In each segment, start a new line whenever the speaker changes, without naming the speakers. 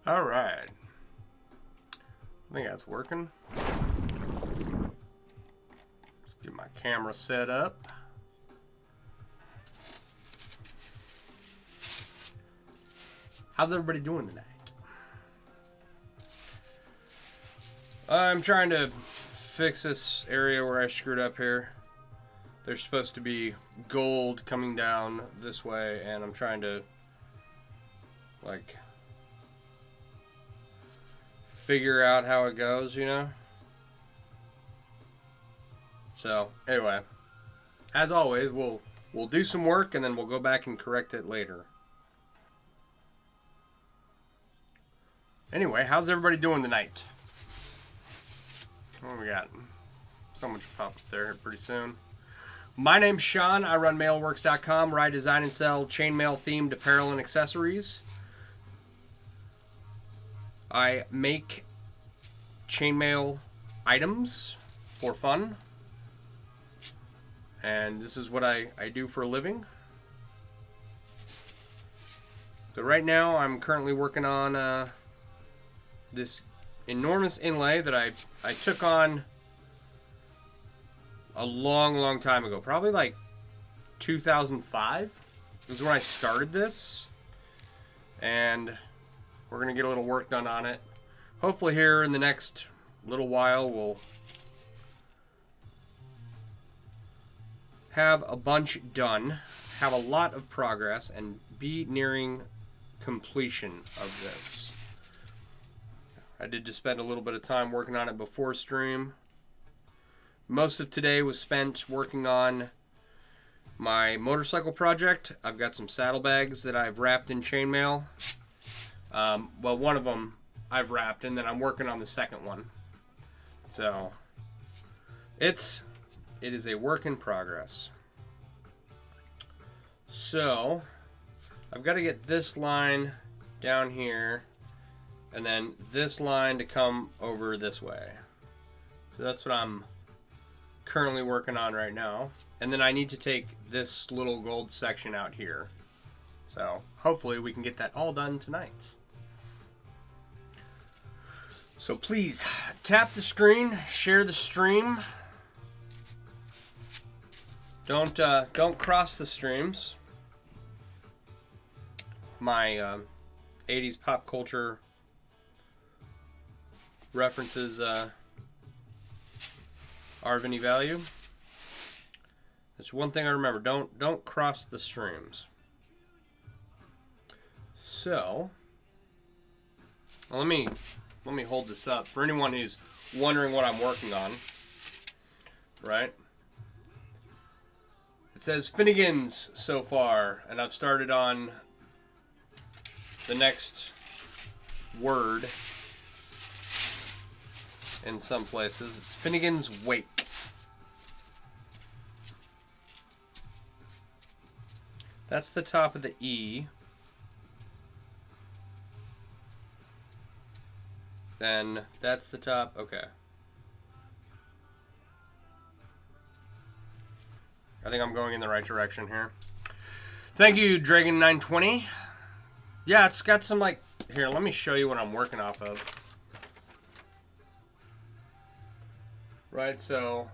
All right. I think that's working. Let's get my camera set up. How's everybody doing tonight? I'm trying to fix this area where I screwed up here. There's supposed to be gold coming down this way, and I'm trying to, like, figure out how it goes, you know? So, anyway, as always, we'll do some work, and then we'll go back and correct it later. Anyway, how's everybody doing tonight? What do we got? Someone should pop up there pretty soon. My name's Sean. I run mailworks.com, where I design and sell chainmail themed apparel and accessories. I make chainmail items for fun. And this is what I do for a living. So right now I'm currently working on this enormous inlay that I took on a long time ago. Probably like 2005 was when I started this. And we're going to get a little work done on it. Hopefully here in the next little while we'll have a bunch done, have a lot of progress, and be nearing completion of this. I did just spend a little bit of time working on it before stream. Most of today was spent working on my motorcycle project. I've got some saddlebags that I've wrapped in chainmail. Well, one of them I've wrapped, and then I'm working on the second one. So, it is a work in progress. So, I've got to get this line down here, and then this line to come over this way. So that's what I'm currently working on right now. And then I need to take this little gold section out here. So hopefully we can get that all done tonight. So please tap the screen, share the stream. Don't cross the streams. My 80s pop culture references are of any value. That's one thing I remember. Don't cross the streams. So, well, let me hold this up for anyone who's wondering what I'm working on. Right? It says Finnegans so far, and I've started on the next word in some places. It's Finnegans Wake. That's the top of the E. Then that's the top. Okay. I think I'm going in the right direction here. Thank you, Dragon920. Yeah, it's got some, like, here, let me show you what I'm working off of. Right, so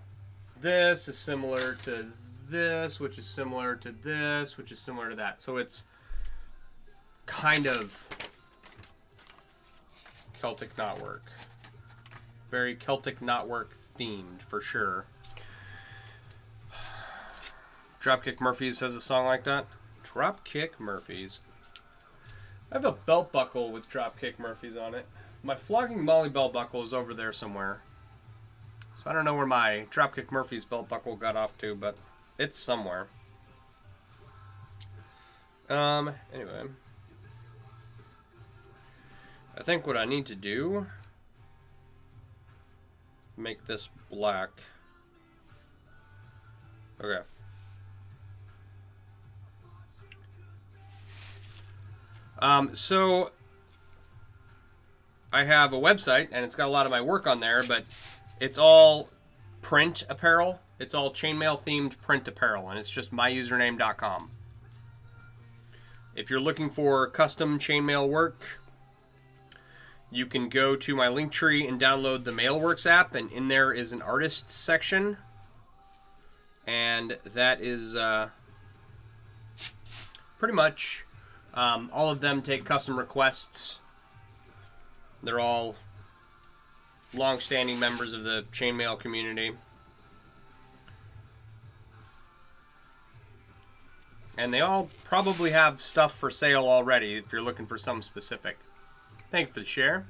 this is similar to this, which is similar to this, which is similar to that. So it's kind of Celtic knotwork. Very Celtic knotwork themed, for sure. Dropkick Murphys has a song like that. Dropkick Murphys. I have a belt buckle with Dropkick Murphys on it. My Flogging Molly belt buckle is over there somewhere. So I don't know where my Dropkick Murphys belt buckle got off to, but it's somewhere. Anyway. I think what I need to do, make this black. Okay. So I have a website, and it's got a lot of my work on there, but it's all print apparel. It's all chainmail themed print apparel, and it's just myusername.com. If you're looking for custom chainmail work, you can go to my Linktree and download the Mailworks app, and in there is an artist section, and that is pretty much all of them take custom requests. They're all long-standing members of the chainmail community. And they all probably have stuff for sale already if you're looking for something specific. Thank you for the share.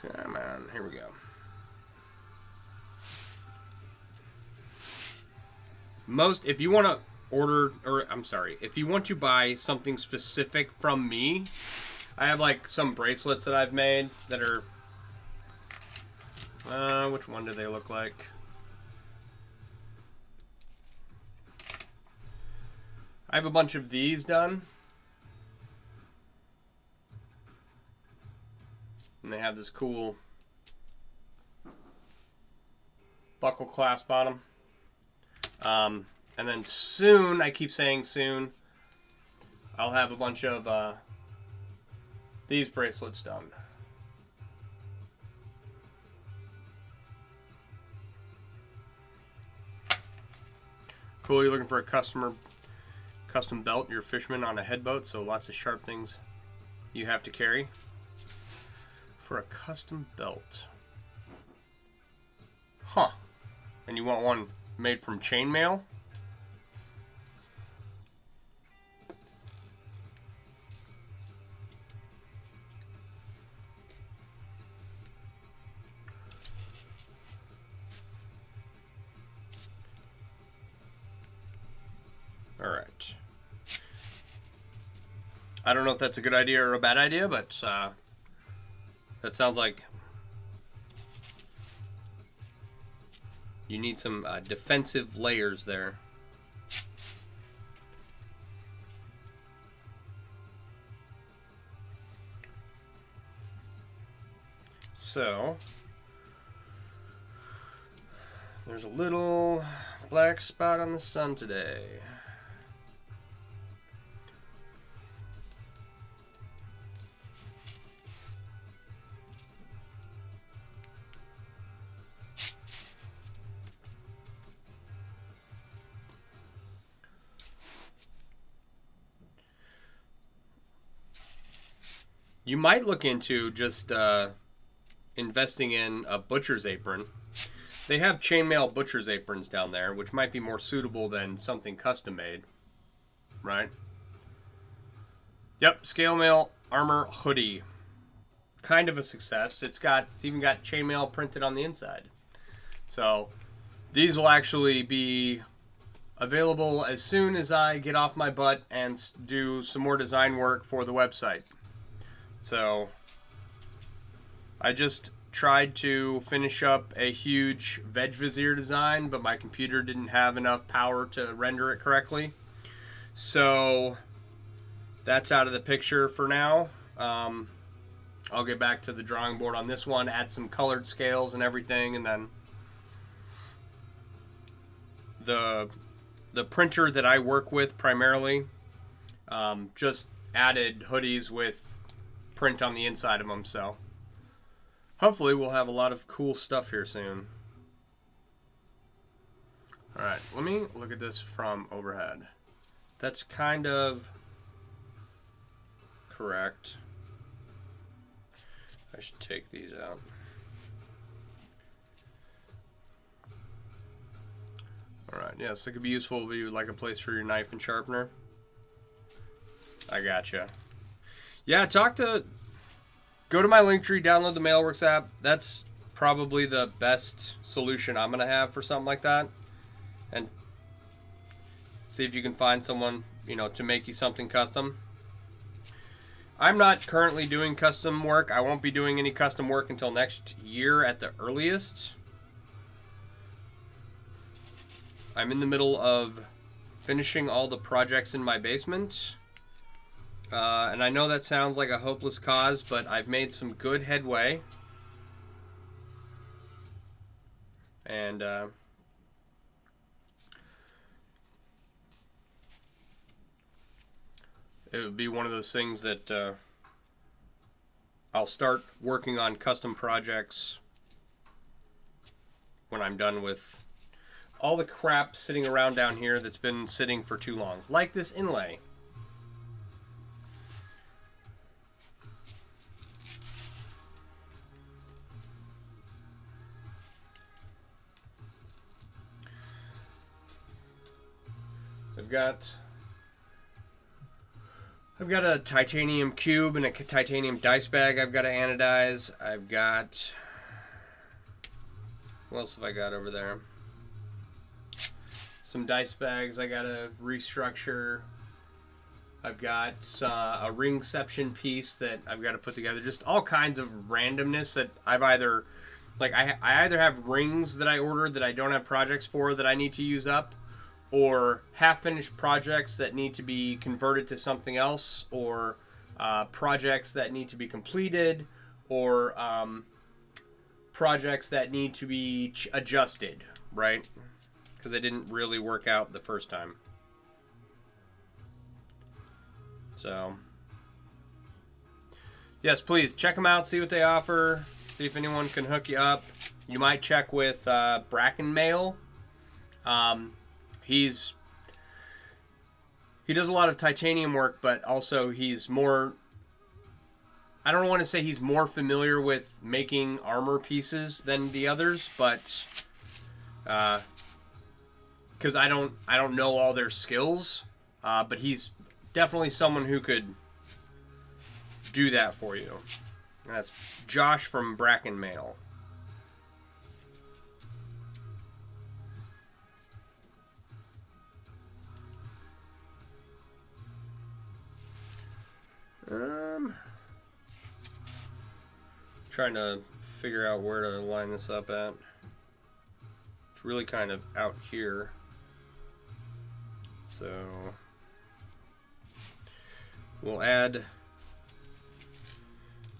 Come on, here we go. If you want to order, or I'm sorry, if you want to buy something specific from me, I have like some bracelets that I've made that are, which one do they look like? I have a bunch of these done. And they have this cool buckle clasp on them. And then soon, I keep saying soon, I'll have a bunch of these bracelets done. Cool, you're looking for a custom belt. You're a fisherman on a headboat, so lots of sharp things you have to carry. For a custom belt. Huh. And you want one made from chainmail? Alright. I don't know if that's a good idea or a bad idea, but that sounds like you need some defensive layers there. So, there's a little black spot on the sun today. You might look into just investing in a butcher's apron. They have chainmail butcher's aprons down there, which might be more suitable than something custom made, right? Yep, scale mail armor hoodie. Kind of a success. It's even got chainmail printed on the inside. So these will actually be available as soon as I get off my butt and do some more design work for the website. So I just tried to finish up a huge veg vizier design, but my computer didn't have enough power to render it correctly. So that's out of the picture for now. I'll get back to the drawing board on this one, add some colored scales and everything, and then the printer that I work with primarily just added hoodies with print on the inside of them, so hopefully we'll have a lot of cool stuff here soon. Alright, let me look at this from overhead. That's kind of correct. I should take these out. Alright, yeah, so it could be useful if you would like a place for your knife and sharpener. I gotcha. Yeah, go to my Linktree, download the Mailworks app. That's probably the best solution I'm going to have for something like that. And see if you can find someone, to make you something custom. I'm not currently doing custom work. I won't be doing any custom work until next year at the earliest. I'm in the middle of finishing all the projects in my basement. And I know that sounds like a hopeless cause, but I've made some good headway. And it would be one of those things that I'll start working on custom projects when I'm done with all the crap sitting around down here that's been sitting for too long, like this inlay. I've got a titanium cube and a titanium dice bag I've got to anodize. I've got... What else have I got over there? Some dice bags I got to restructure. I've got a ringception piece that I've got to put together. Just all kinds of randomness that I've either... Like, I either have rings that I ordered that I don't have projects for that I need to use up, or half-finished projects that need to be converted to something else, or projects that need to be completed, or projects that need to be adjusted, right? Because they didn't really work out the first time. So, yes, please check them out, see what they offer, see if anyone can hook you up. You might check with Bracken Mail. He does a lot of titanium work, but also he's more... I don't want to say he's more familiar with making armor pieces than the others, but because I don't know all their skills, but he's definitely someone who could do that for you. And that's Josh from Bracken Mail. Trying to figure out where to line this up at. It's really kind of out here. So we'll add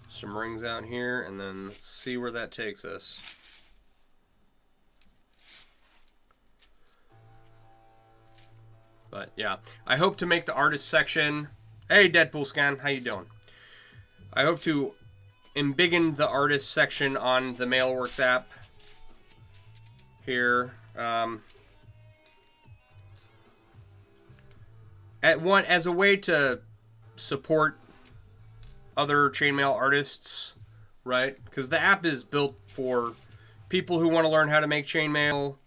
some rings out here and then see where that takes us. But yeah, I hope to make the artist section. Hey, Deadpool Scan, how you doing? I hope to embiggen the artist section on the Mailworks app here. As a way to support other chainmail artists, right? Because the app is built for people who want to learn how to make chainmail,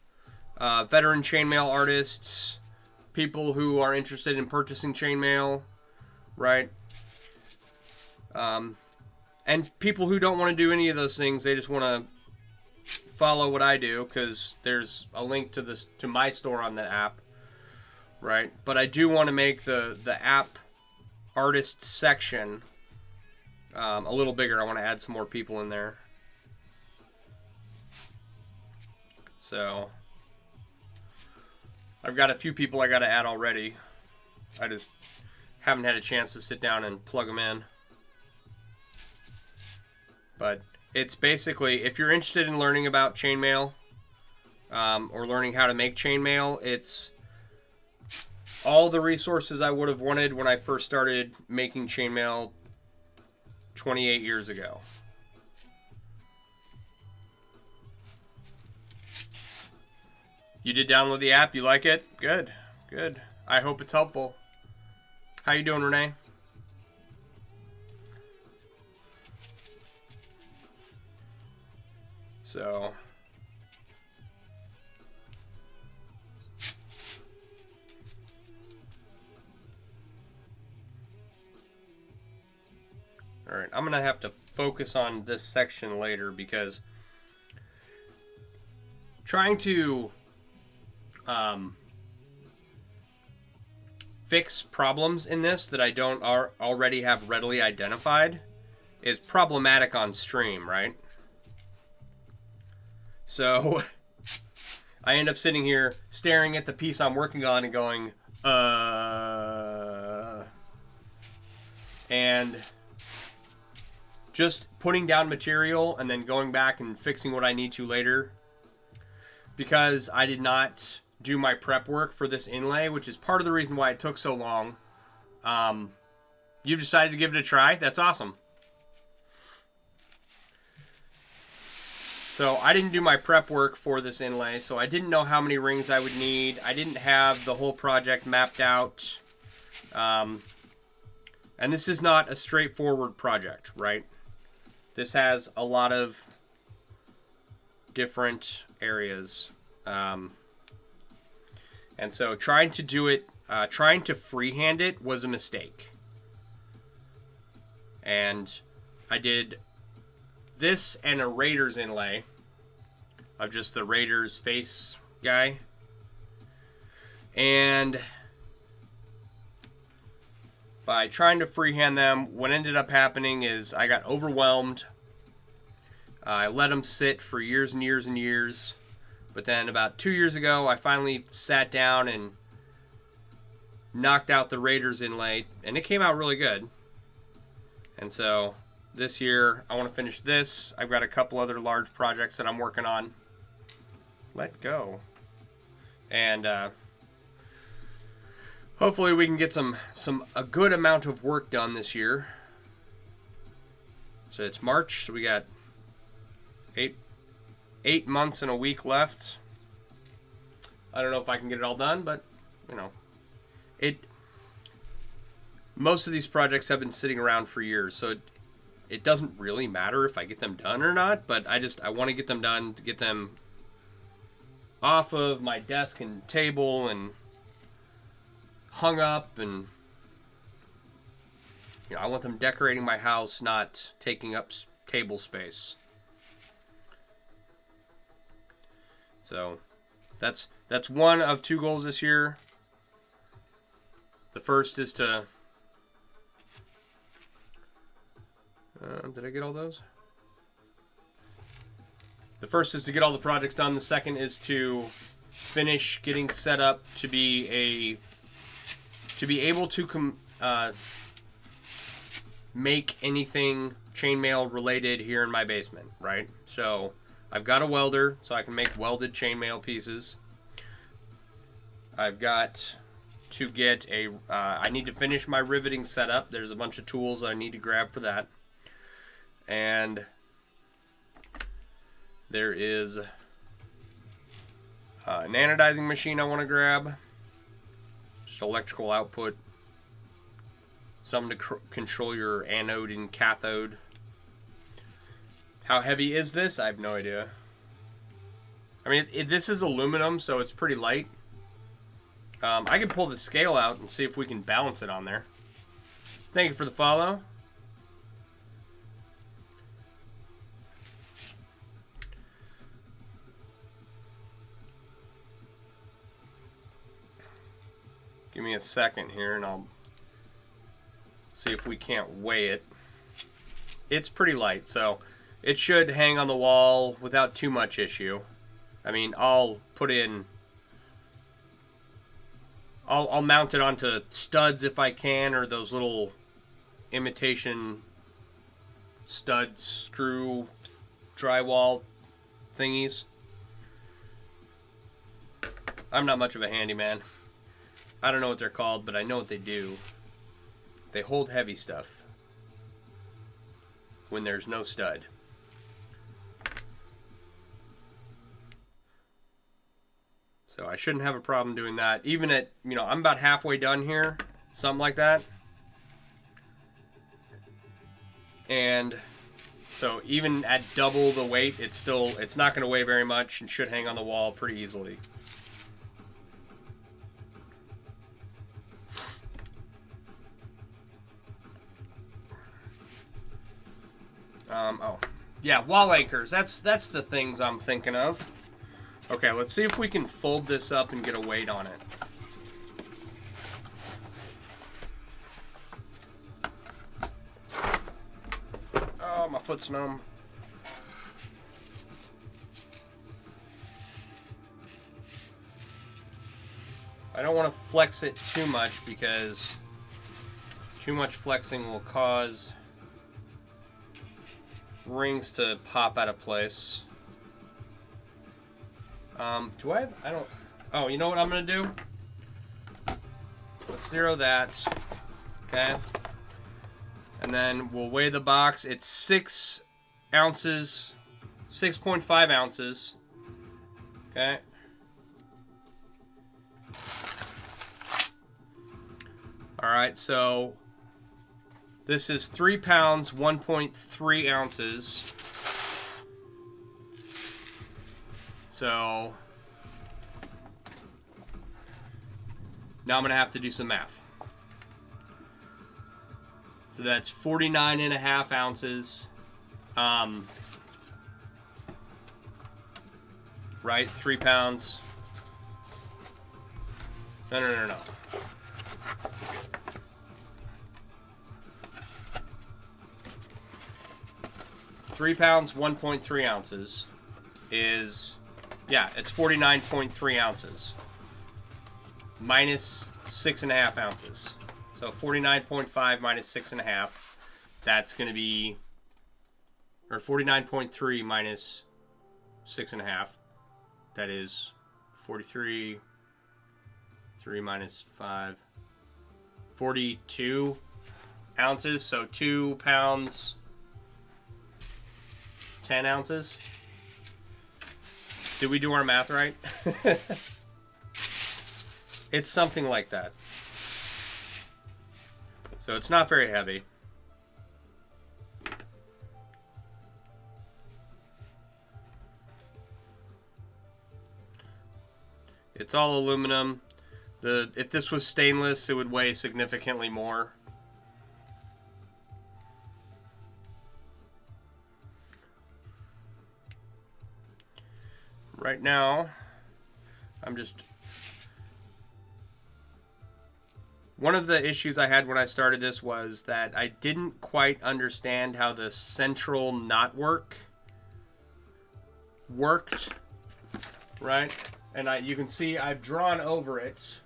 veteran chainmail artists, people who are interested in purchasing chainmail, right? And people who don't want to do any of those things, they just want to follow what I do, because there's a link to my store on the app, right? But I do want to make the app artist section a little bigger. I want to add some more people in there. So I've got a few people I got to add already. I just haven't had a chance to sit down and plug them in. But it's basically, if you're interested in learning about chainmail, or learning how to make chainmail, it's all the resources I would have wanted when I first started making chainmail 28 years ago. You did download the app? You like it? Good. Good. I hope it's helpful. How you doing, Renee? So, all right, I'm going to have to focus on this section later, because trying to fix problems in this that I don't already have readily identified is problematic on stream, right? So I end up sitting here staring at the piece I'm working on and going, and just putting down material and then going back and fixing what I need to later, because I did not do my prep work for this inlay, which is part of the reason why it took so long. You've decided to give it a try? That's awesome. So I didn't do my prep work for this inlay, so I didn't know how many rings I would need. I didn't have the whole project mapped out. And this is not a straightforward project, right? This has a lot of different areas. And so trying to do it, trying to freehand it was a mistake. And I did this and a Raiders inlay of just the Raiders face guy. And by trying to freehand them, what ended up happening is I got overwhelmed. I let them sit for years and years and years. But then about 2 years ago, I finally sat down and knocked out the Raiders inlay, and it came out really good. And so this year, I want to finish this. I've got a couple other large projects that I'm working on. Let go. And hopefully we can get a good amount of work done this year. So it's March, so we got eight months and a week left. I don't know if I can get it all done, but you know, most of these projects have been sitting around for years, so it doesn't really matter if I get them done or not, but I want to get them done, to get them off of my desk and table and hung up, and you know, I want them decorating my house, not taking up table space. So that's one of 2 goals this year. The first is to did I get all those? The first is to get all the projects done. The second is to finish getting set up to be able to make anything chainmail related here in my basement, right? So I've got a welder, so I can make welded chainmail pieces. I've got to get I need to finish my riveting setup. There's a bunch of tools that I need to grab for that. And there is an anodizing machine I want to grab. Just electrical output. Something to control your anode and cathode. How heavy is this? I have no idea. I mean, this is aluminum, so it's pretty light. I can pull the scale out and see if we can balance it on there. Thank you for the follow. Give me a second here and I'll see if we can't weigh it. It's pretty light, so it should hang on the wall without too much issue. I mean, I'll mount it onto studs if I can, or those little imitation stud screw drywall thingies. I'm not much of a handyman. I don't know what they're called, but I know what they do. They hold heavy stuff when there's no stud. So I shouldn't have a problem doing that. Even at, you know, I'm about halfway done here, something like that. And so even at double the weight, it's not going to weigh very much and should hang on the wall pretty easily. Oh, yeah, wall anchors. That's the things I'm thinking of. Okay, let's see if we can fold this up and get a weight on it. Oh, my foot's numb. I don't want to flex it too much because too much flexing will cause rings to pop out of place. Oh, you know what I'm going to do? Let's zero that. Okay. And then we'll weigh the box. It's 6 ounces, 6.5 ounces. Okay. All right, so this is 3 pounds, 1.3 ounces. So now I'm going to have to do some math. So that's 49.5 ounces. Right? 3 pounds. No. 3 pounds, 1.3 ounces is, yeah, it's 49.3 ounces. Minus 6.5 ounces. So 49.5 minus 6.5, that's going to be, or 49.3 minus 6.5, that is 43, 3 minus 5, 42 ounces, so 2 pounds, 10 ounces. Did we do our math right? It's something like that. So it's not very heavy. It's all aluminum. If this was stainless, it would weigh significantly more. Right now, one of the issues I had when I started this was that I didn't quite understand how the central knot worked, right? And you can see I've drawn over it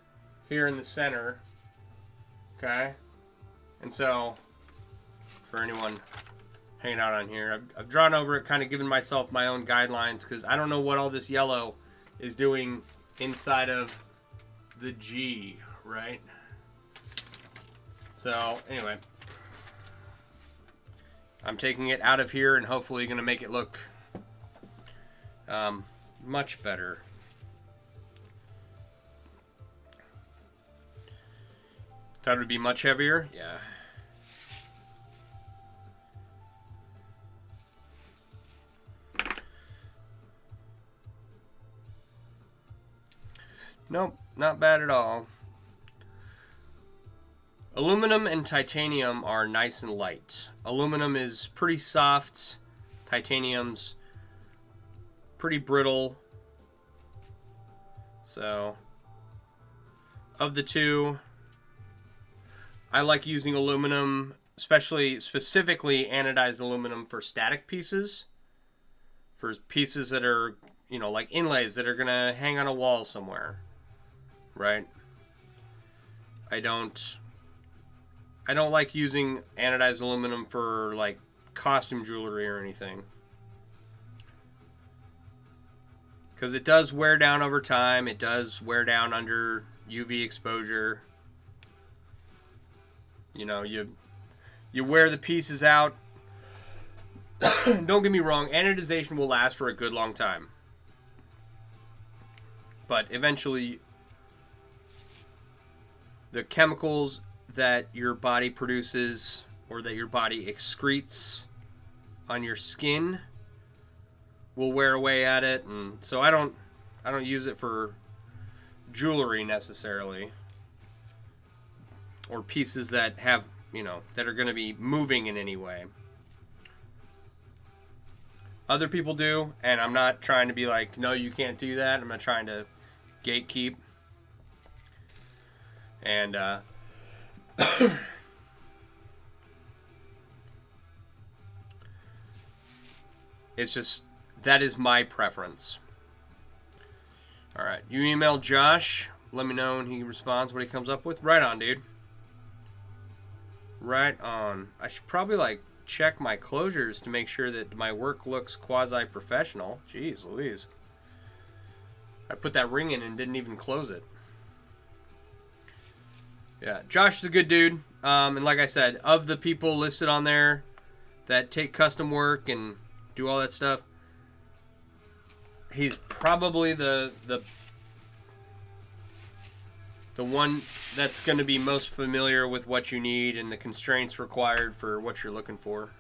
here in the center, okay? And so, for anyone hanging out on here, I've drawn over it, kind of giving myself my own guidelines, because I don't know what all this yellow is doing inside of the G, right? So, anyway, I'm taking it out of here and hopefully going to make it look much better. Thought it would be much heavier? Yeah. Nope, not bad at all. Aluminum and titanium are nice and light. Aluminum is pretty soft. Titanium's pretty brittle. So, of the two, I like using aluminum, specifically anodized aluminum for static pieces. For pieces that are, like inlays that are going to hang on a wall somewhere. Right? I don't like using anodized aluminum for like costume jewelry or anything, because it does wear down over time. It does wear down under UV exposure. You wear the pieces out. Don't get me wrong, anodization will last for a good long time, but eventually the chemicals that your body produces or that your body excretes on your skin will wear away at it, and so I don't use it for jewelry necessarily, or pieces that have, that are going to be moving in any way. Other people do, and I'm not trying to be like, no, you can't do that. I'm not trying to gatekeep. And it's just, that is my preference. All right, you email Josh. Let me know when he responds, what he comes up with. Right on, dude. Right on. I should probably check my closures to make sure that my work looks quasi-professional. Jeez Louise. I put that ring in and didn't even close it. Yeah, Josh is a good dude. And like I said, of the people listed on there that take custom work and do all that stuff, he's probably the one that's going to be most familiar with what you need and the constraints required for what you're looking for.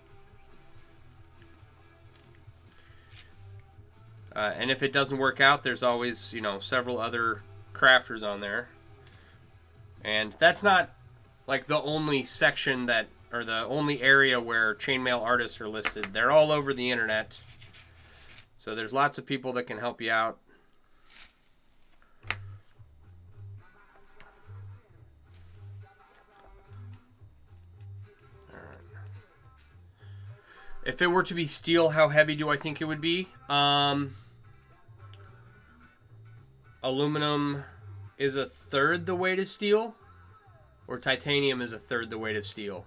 And if it doesn't work out, there's always, several other crafters on there. And that's not like the only section that, or the only area where chainmail artists are listed. They're all over the internet. So there's lots of people that can help you out. If it were to be steel, how heavy do I think it would be? Aluminum is a third the weight of steel, or titanium is a third the weight of steel.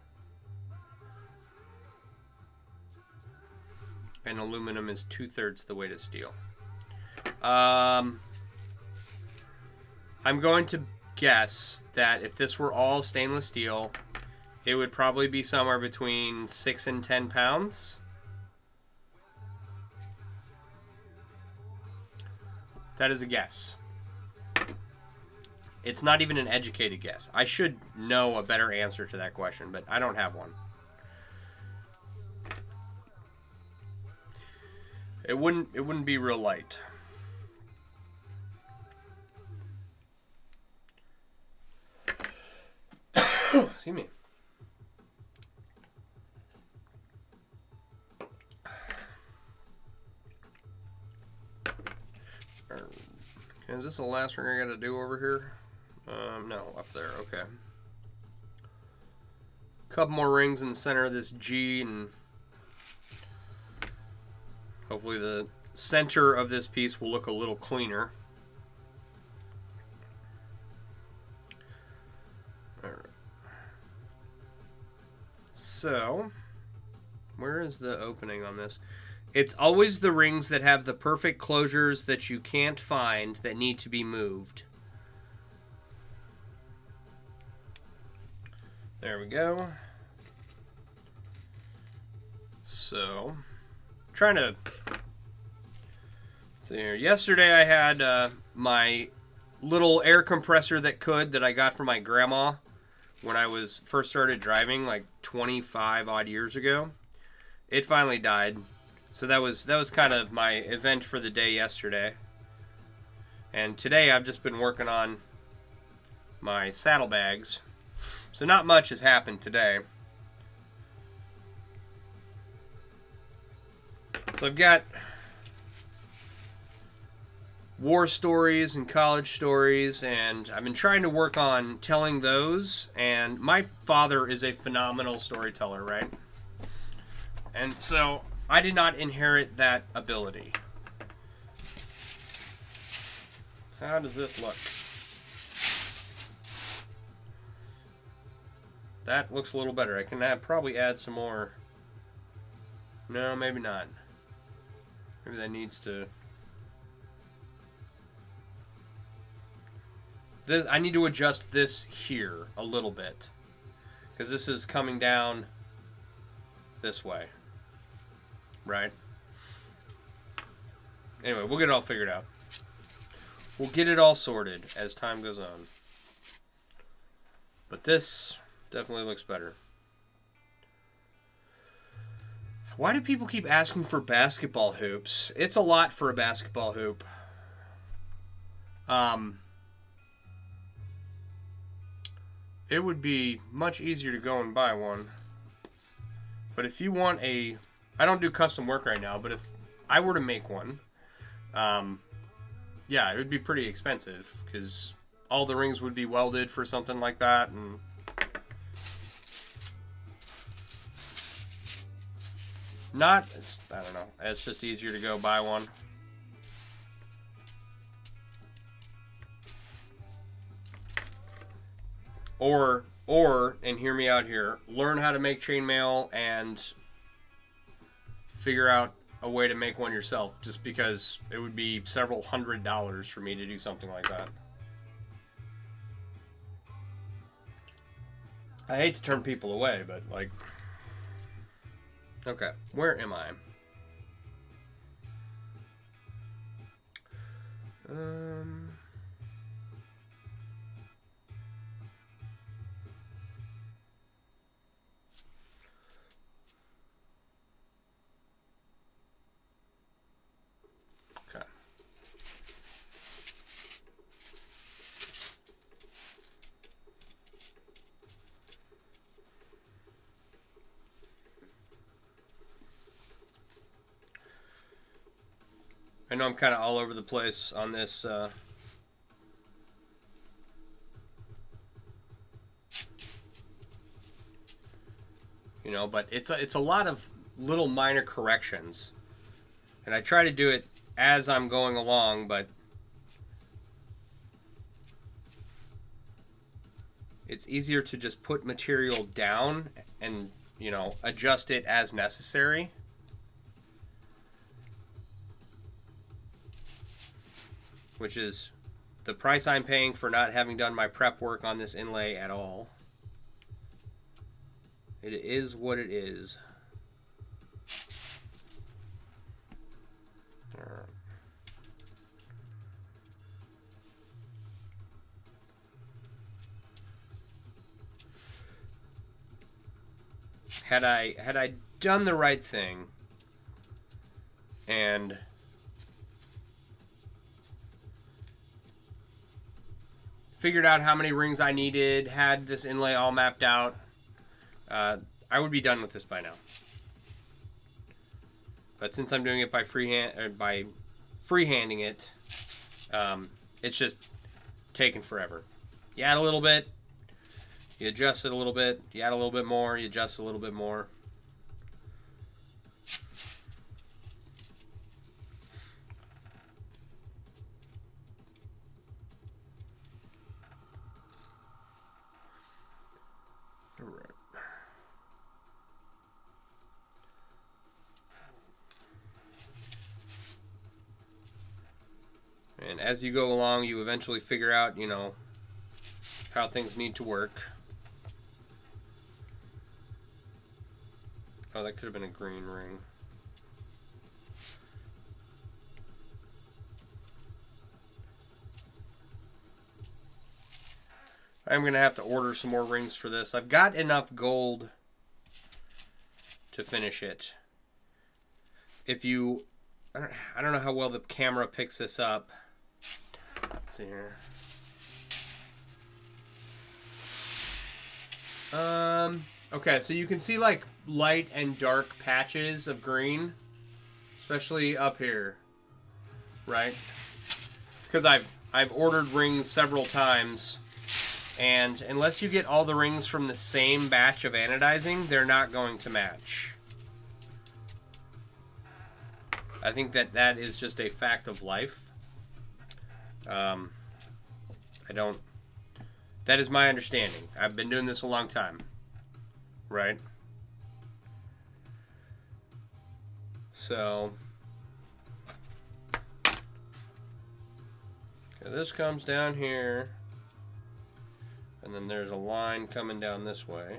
And aluminum is 2/3 the weight of steel. I'm going to guess that if this were all stainless steel, it would probably be somewhere between 6 and 10 pounds. That is a guess. It's not even an educated guess. I should know a better answer to that question, but I don't have one. It wouldn't be real light. Excuse me. Is this the last ring I got to do over here? No, up there. Okay. Couple more rings in the center of this G, and hopefully the center of this piece will look a little cleaner. All right. So, where is the opening on this? It's always the rings that have the perfect closures that you can't find that need to be moved. There we go. So, trying to see here. Yesterday I had my little air compressor that I got from my grandma when I was first started driving like 25 odd years ago. It finally died. So that was kind of my event for the day yesterday. And today I've just been working on my saddlebags. So not much has happened today. So I've got war stories and college stories, and I've been trying to work on telling those. And my father is a phenomenal storyteller, right? And so I did not inherit that ability. How does this look? That looks a little better. I can probably add some more. No, maybe not. Maybe that needs to... I need to adjust this here a little bit, because this is coming down this way. Right? Anyway, we'll get it all figured out. We'll get it all sorted as time goes on. But this definitely looks better. Why do people keep asking for basketball hoops? It's a lot for a basketball hoop. It would be much easier to go and buy one. But if you want a... I don't do custom work right now, but if I were to make one, yeah, it would be pretty expensive, because all the rings would be welded for something like that, and I don't know, it's just easier to go buy one. Or, and hear me out here, learn how to make chainmail and figure out a way to make one yourself, just because it would be several $100s for me to do something like that. I hate to turn people away, but like, okay, where am I? Okay. I know I'm kind of all over the place on this. You know, but it's a lot of little minor corrections, and I try to do it as I'm going along, but it's easier to just put material down and, you know, adjust it as necessary. Which is the price I'm paying for not having done my prep work on this inlay at all. It is what it is. All right. Had I done the right thing and figured out how many rings I needed, had this inlay all mapped out, I would be done with this by now. But since I'm doing it by freehanding it, it's just taking forever. You add a little bit, you adjust it a little bit, you add a little bit more, you adjust a little bit more. And as you go along, you eventually figure out, you know, how things need to work. Oh, that could have been a green ring. I'm going to have to order some more rings for this. I've got enough gold to finish it. If you... I don't know how well the camera picks this up. Let's see here. Okay, so you can see like light and dark patches of green, especially up here, right? It's because I've ordered rings several times, and unless you get all the rings from the same batch of anodizing, they're not going to match. I think that is just a fact of life. That is my understanding. I've been doing this a long time. Right? So, okay, this comes down here, and then there's a line coming down this way.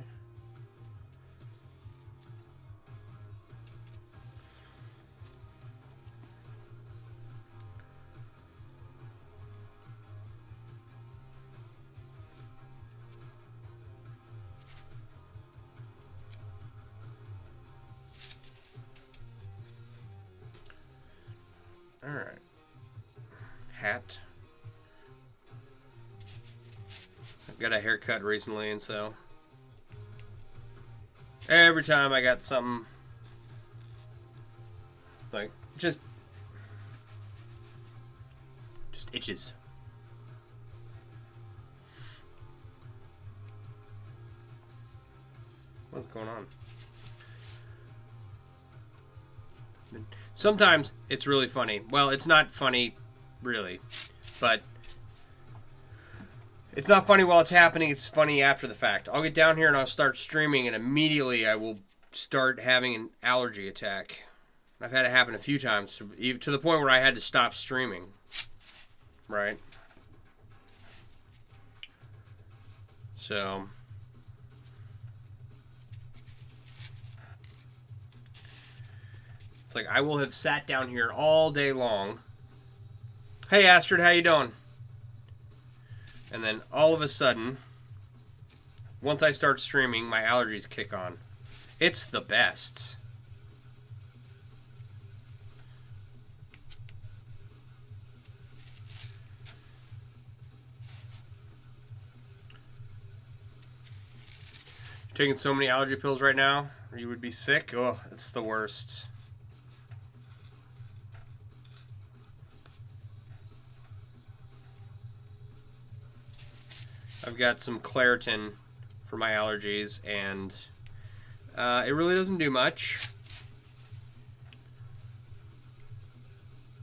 Alright. Hat. I've got a haircut recently, and so every time I got something, it's like, just itches. What's going on? Sometimes it's really funny. Well, it's not funny, really, but it's not funny while it's happening. It's funny after the fact. I'll get down here and I'll start streaming, and immediately I will start having an allergy attack. I've had it happen a few times, to the point where I had to stop streaming. Right? So, It's like I will have sat down here all day long. Hey Astrid, how you doing? And then all of a sudden, once I start streaming, my allergies kick on. It's the best. You're taking so many allergy pills right now, or you would be sick? Oh, it's the worst. I've got some Claritin for my allergies, and it really doesn't do much.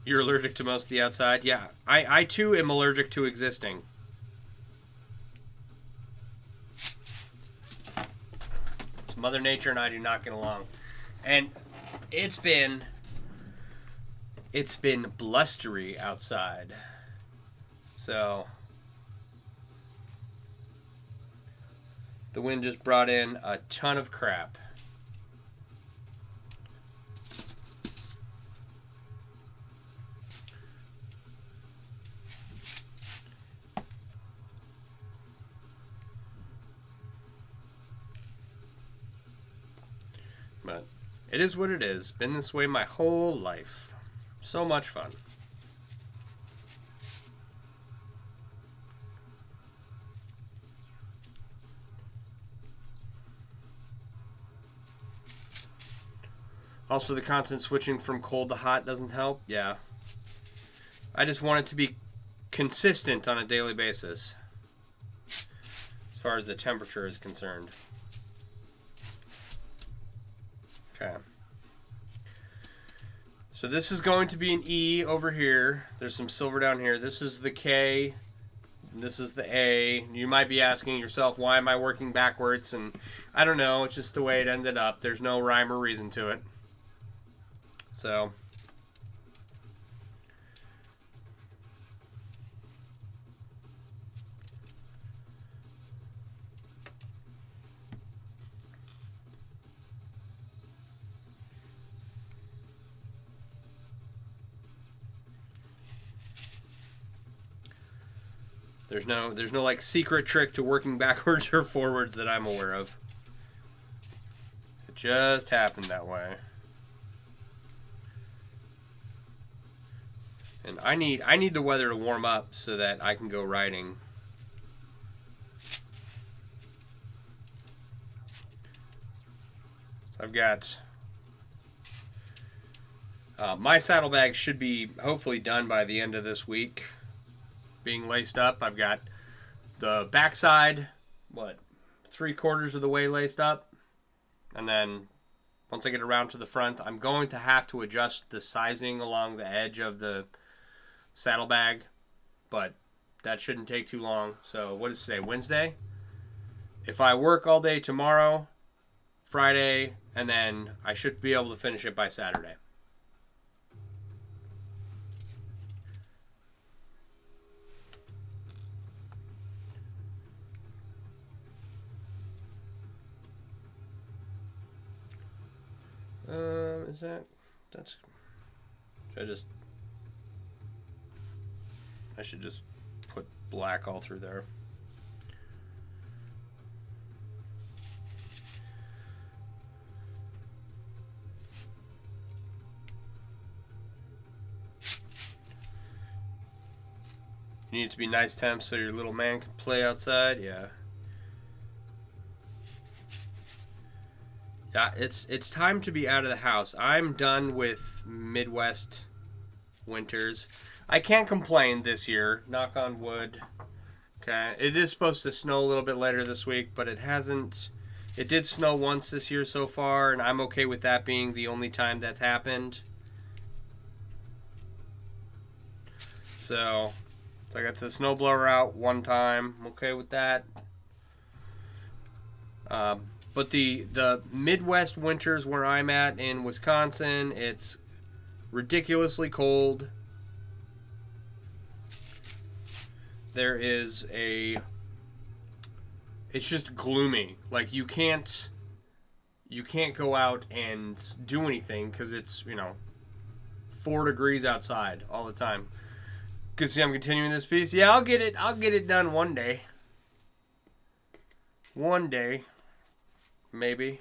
You're allergic to most of the outside? Yeah, I too am allergic to existing. So Mother Nature and I do not get along. And it's been blustery outside. So the wind just brought in a ton of crap. But it is what it is. Been this way my whole life. So much fun. Also, the constant switching from cold to hot doesn't help. Yeah. I just want it to be consistent on a daily basis, as far as the temperature is concerned. Okay. So this is going to be an E over here. There's some silver down here. This is the K. This is the A. You might be asking yourself, why am I working backwards? And I don't know. It's just the way it ended up. There's no rhyme or reason to it. So there's no like secret trick to working backwards or forwards that I'm aware of. It just happened that way. And I need the weather to warm up so that I can go riding. I've got my saddlebag should be hopefully done by the end of this week, being laced up. I've got the backside, 3/4 of the way laced up, and then once I get around to the front, I'm going to have to adjust the sizing along the edge of the saddlebag, but that shouldn't take too long. So what is today? Wednesday? If I work all day tomorrow, Friday, and then I should be able to finish it by Saturday. I should just put black all through there. You need it to be nice temps so your little man can play outside. Yeah. Yeah, it's time to be out of the house. I'm done with Midwest winters. I can't complain this year, knock on wood. Okay, it is supposed to snow a little bit later this week, but it hasn't. It did snow once this year so far, and I'm okay with that being the only time that's happened. So I got the snowblower out one time. I'm okay with that. But the Midwest winters where I'm at in Wisconsin, it's ridiculously cold. There is it's just gloomy. Like you can't you can't go out and do anything because it's, 4 degrees outside all the time. Good, see I'm continuing this piece. Yeah, I'll get it done one day. One day. Maybe.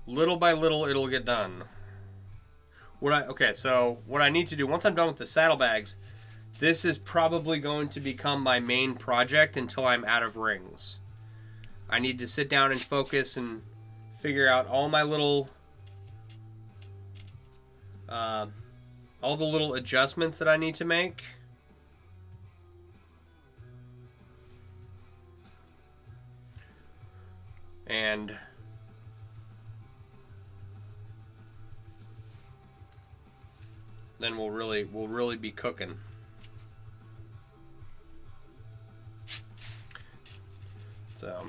Little by little, it'll get done. So what I need to do, once I'm done with the saddlebags, this is probably going to become my main project until I'm out of rings. I need to sit down and focus and figure out all my little, all the little adjustments that I need to make. And then we'll really be cooking. So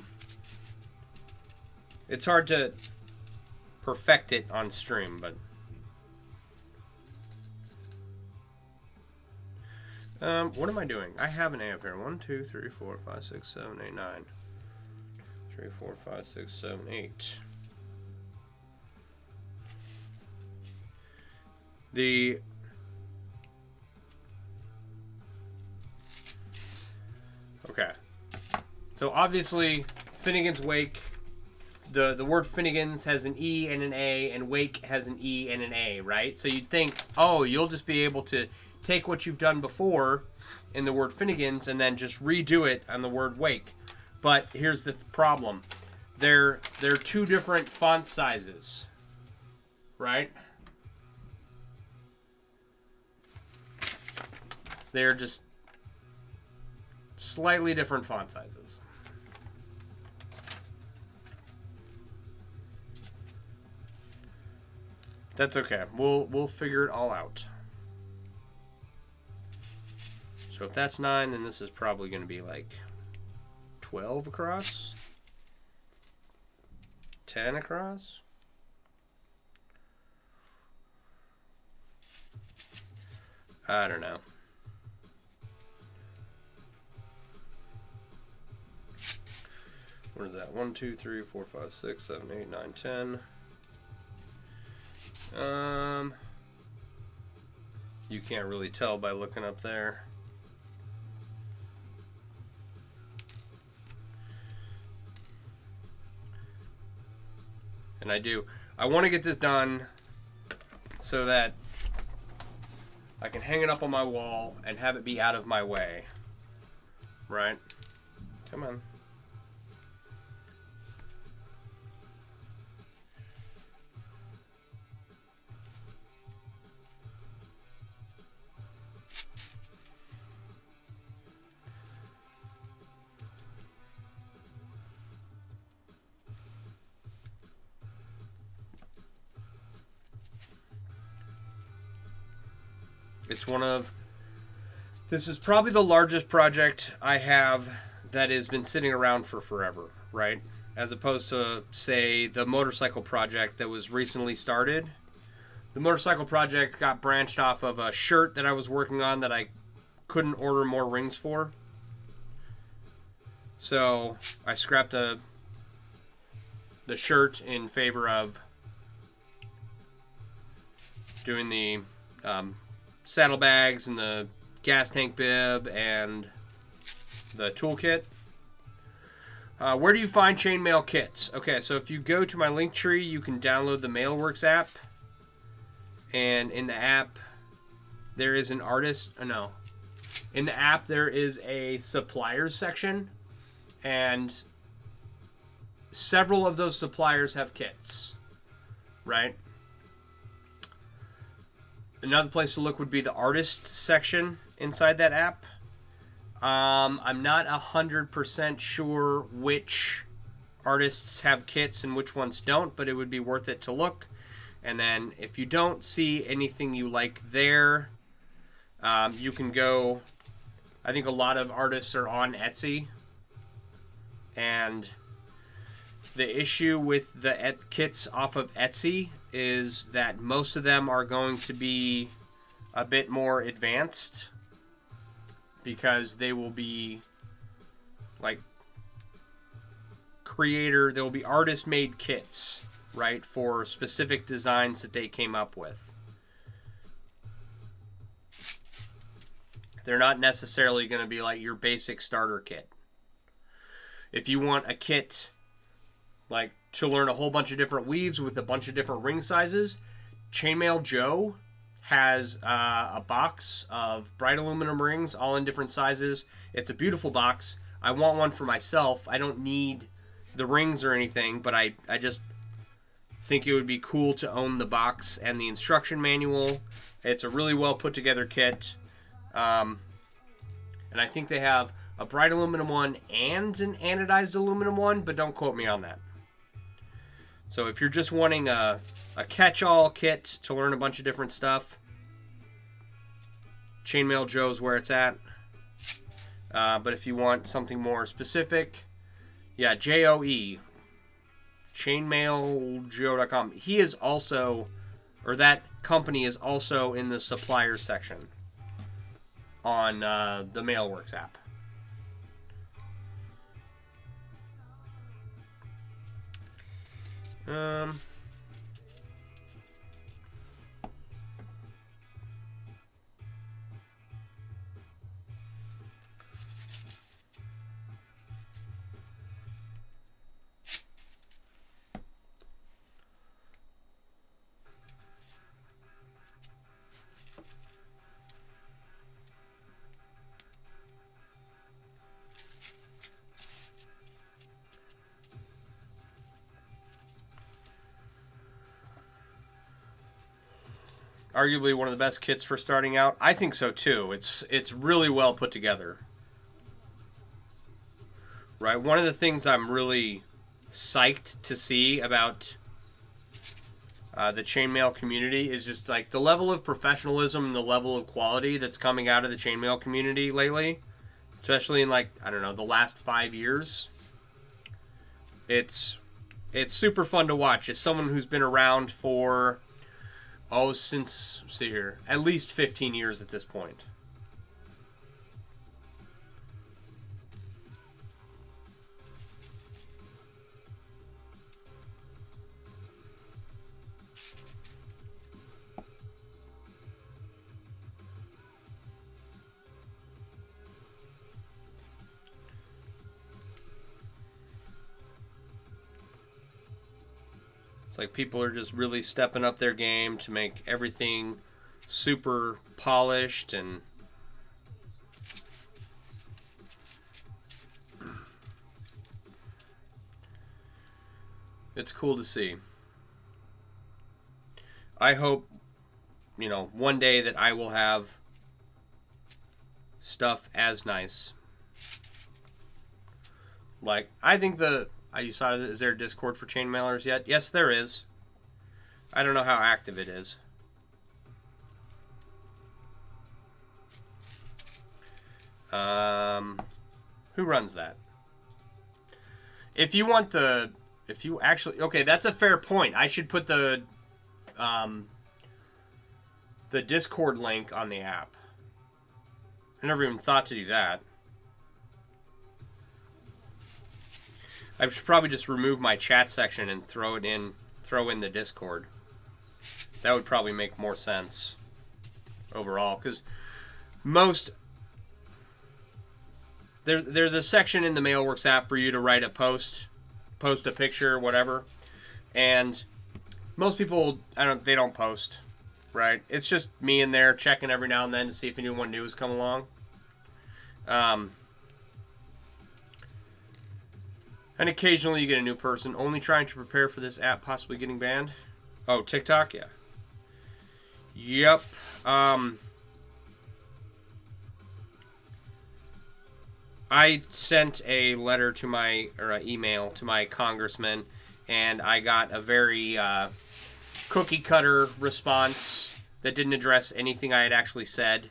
it's hard to perfect it on stream, but what am I doing? I have an A up here. 1, 2, 3, 4, 5, 6, 7, 8, 9. 3, 4, 5, 6, 7, 8. Okay. So obviously, Finnegans Wake, the word Finnegans has an E and an A, and Wake has an E and an A, right? So you'd think, oh, you'll just be able to take what you've done before in the word Finnegans and then just redo it on the word Wake. But here's the problem. They're 2 different font sizes, right? They're just slightly different font sizes. That's okay. We'll figure it all out. So if that's 9, then this is probably going to be like 12 across. 10 across. I don't know. What is that? 1, 2, 3, 4, 5, 6, 7, 8, 9, 10. You can't really tell by looking up there. And I want to get this done so that I can hang it up on my wall and have it be out of my way. Right? Come on. This is probably the largest project I have that has been sitting around for forever, right? As opposed to, say, the motorcycle project that was recently started. The motorcycle project got branched off of a shirt that I was working on that I couldn't order more rings for. So I scrapped the shirt in favor of doing the saddlebags and the gas tank bib and the toolkit. Where do you find chainmail kits? Okay, so if you go to my link tree, you can download the Mailworks app. And in the app, there is an artist. No. In the app, there is a suppliers section. And several of those suppliers have kits. Right? Another place to look would be the artist section inside that app. I'm not 100% sure which artists have kits and which ones don't, but it would be worth it to look. And then if you don't see anything you like there, you can go, I think a lot of artists are on Etsy. And the issue with the kits off of Etsy is that most of them are going to be a bit more advanced because they will be like there will be artist-made kits, right, for specific designs that they came up with. They're not necessarily going to be like your basic starter kit. If you want a kit like to learn a whole bunch of different weaves with a bunch of different ring sizes, Chainmail Joe has a box of bright aluminum rings all in different sizes. It's a beautiful box. I want one for myself. I don't need the rings or anything, but I just think it would be cool to own the box and the instruction manual. It's a really well put together kit. And I think they have a bright aluminum one and an anodized aluminum one, but don't quote me on that. So if you're just wanting a catch-all kit to learn a bunch of different stuff, Chainmail Joe's where it's at. But if you want something more specific, yeah, JOE, chainmailjoe.com. He is also, or that company is also in the suppliers section on the Mailworks app. Arguably one of the best kits for starting out. I think so too. It's really well put together. Right? One of the things I'm really psyched to see about the chainmail community is just like the level of professionalism and the level of quality that's coming out of the chainmail community lately, especially in like, I don't know, the last 5 years. It's super fun to watch. As someone who's been around for since, see here, at least 15 years at this point. It's like people are just really stepping up their game to make everything super polished and it's cool to see. I hope, one day that I will have stuff as nice. Like, I think you saw, is there a Discord for chainmailers yet? Yes, there is. I don't know how active it is. Who runs that? If you actually, okay, that's a fair point. I should put the Discord link on the app. I never even thought to do that. I should probably just remove my chat section and throw in the Discord. That would probably make more sense overall, because there's a section in the Mailworks app for you to write a post a picture, whatever, and most people they don't post, right? It's just me in there checking every now and then to see if anyone new has come along. And occasionally you get a new person. Only trying to prepare for this app possibly getting banned. Oh, TikTok? Yeah. Yep. I sent a letter to email to my congressman, and I got a very cookie cutter response that didn't address anything I had actually said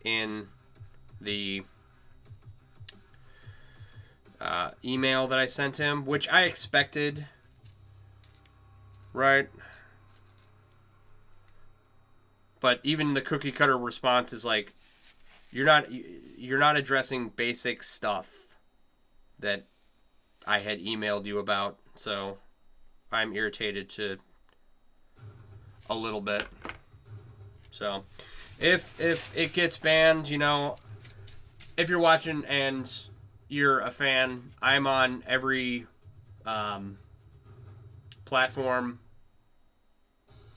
in the email that I sent him, which I expected, right? But even the cookie cutter response is like, you're not addressing basic stuff that I had emailed you about. So I'm irritated to a little bit. So if it gets banned, you know, if you're watching and you're a fan, I'm on every platform: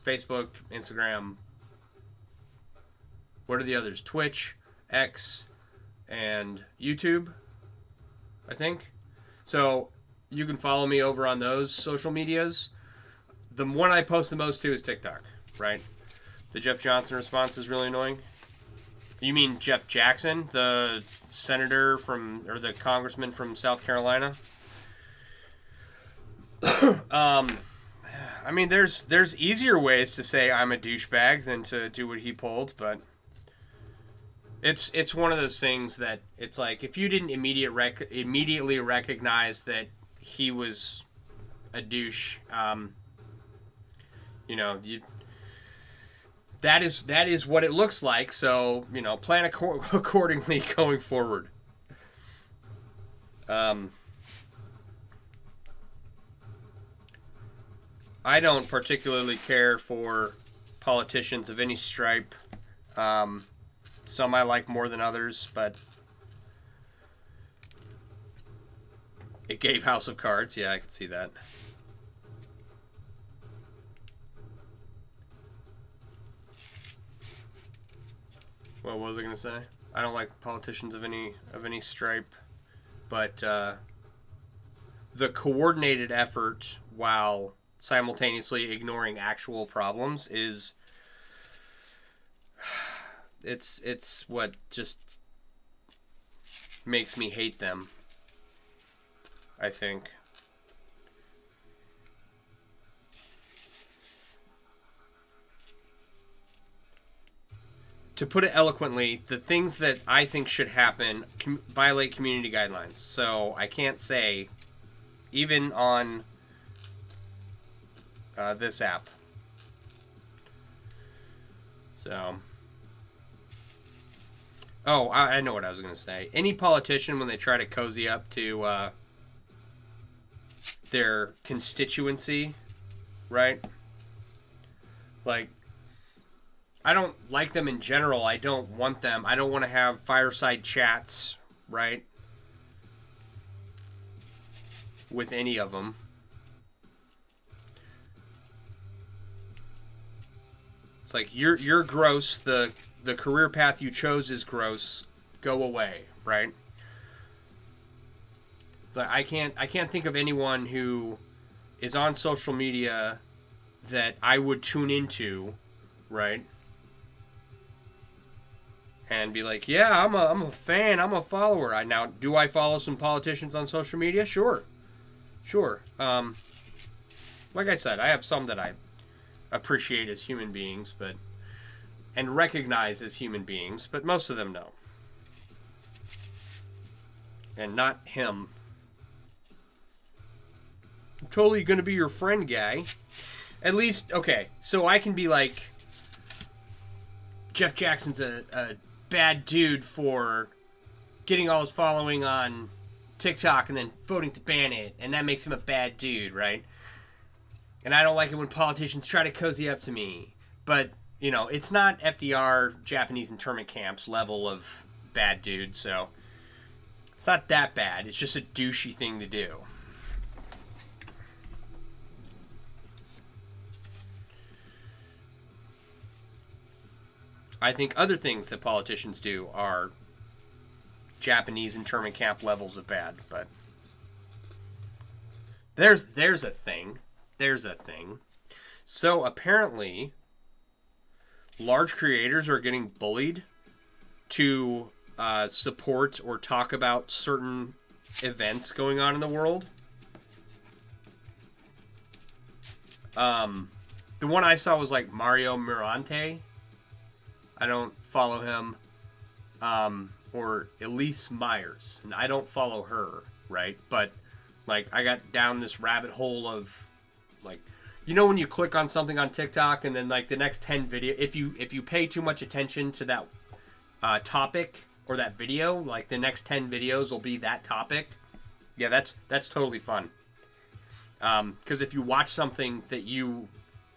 Facebook, Instagram. What are the others? Twitch, X, and YouTube, I think. So you can follow me over on those social medias. The one I post the most to is TikTok, right? The Jeff Johnson response is really annoying. You mean Jeff Jackson, the senator or the congressman from South Carolina? I mean, there's easier ways to say I'm a douchebag than to do what he pulled, but it's one of those things that it's like, if you didn't immediately recognize that he was a douche, you know, that is what it looks like. So, you know, plan accordingly going forward. I don't particularly care for politicians of any stripe. Some I like more than others, but it gave House of Cards. Yeah, I could see that. What was I gonna say? I don't like politicians of any stripe, but the coordinated effort while simultaneously ignoring actual problems is it's what just makes me hate them, I think. To put it eloquently, the things that I think should happen violate community guidelines. So I can't say, even on this app. So, oh, I know what I was going to say. Any politician, when they try to cozy up to their constituency, right? Like, I don't like them in general. I don't want them. I don't want to have fireside chats, right? With any of them. It's like, you're gross. The career path you chose is gross. Go away, right? It's like, I can't think of anyone who is on social media that I would tune into, right? And be like, yeah, I'm a fan, I'm a follower. Now, do I follow some politicians on social media? Sure. Like I said, I have some that I appreciate as human beings, and recognize as human beings, but most of them no. And not him. I'm totally gonna be your friend, guy. At least, okay, so I can be like, Jeff Jackson's a bad dude for getting all his following on TikTok and then voting to ban it, and that makes him a bad dude, right? And I don't like it when politicians try to cozy up to me. But, you know, it's not FDR, Japanese internment camps level of bad dude, so it's not that bad. It's just a douchey thing to do. I think other things that politicians do are Japanese internment camp levels of bad, but there's a thing. There's a thing. So apparently, large creators are getting bullied to support or talk about certain events going on in the world. The one I saw was like Mario Mirante. I don't follow him. Or Elise Myers. And I don't follow her, right? But, like, I got down this rabbit hole of, like, You know when you click on something on TikTok and then like the next 10 video, if you pay too much attention to that topic or that video, like the next 10 videos will be that topic. Yeah, that's totally fun. Because if you watch something that you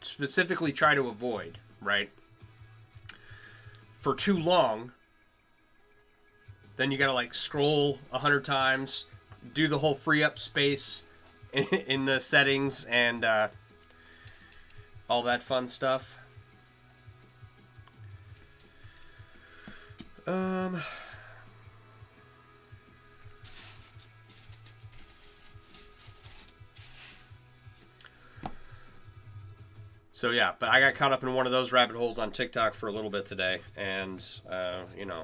specifically try to avoid, right, for too long, then you gotta like scroll 100 times, do the whole free up space in the settings and all that fun stuff. So yeah, but I got caught up in one of those rabbit holes on TikTok for a little bit today, and you know,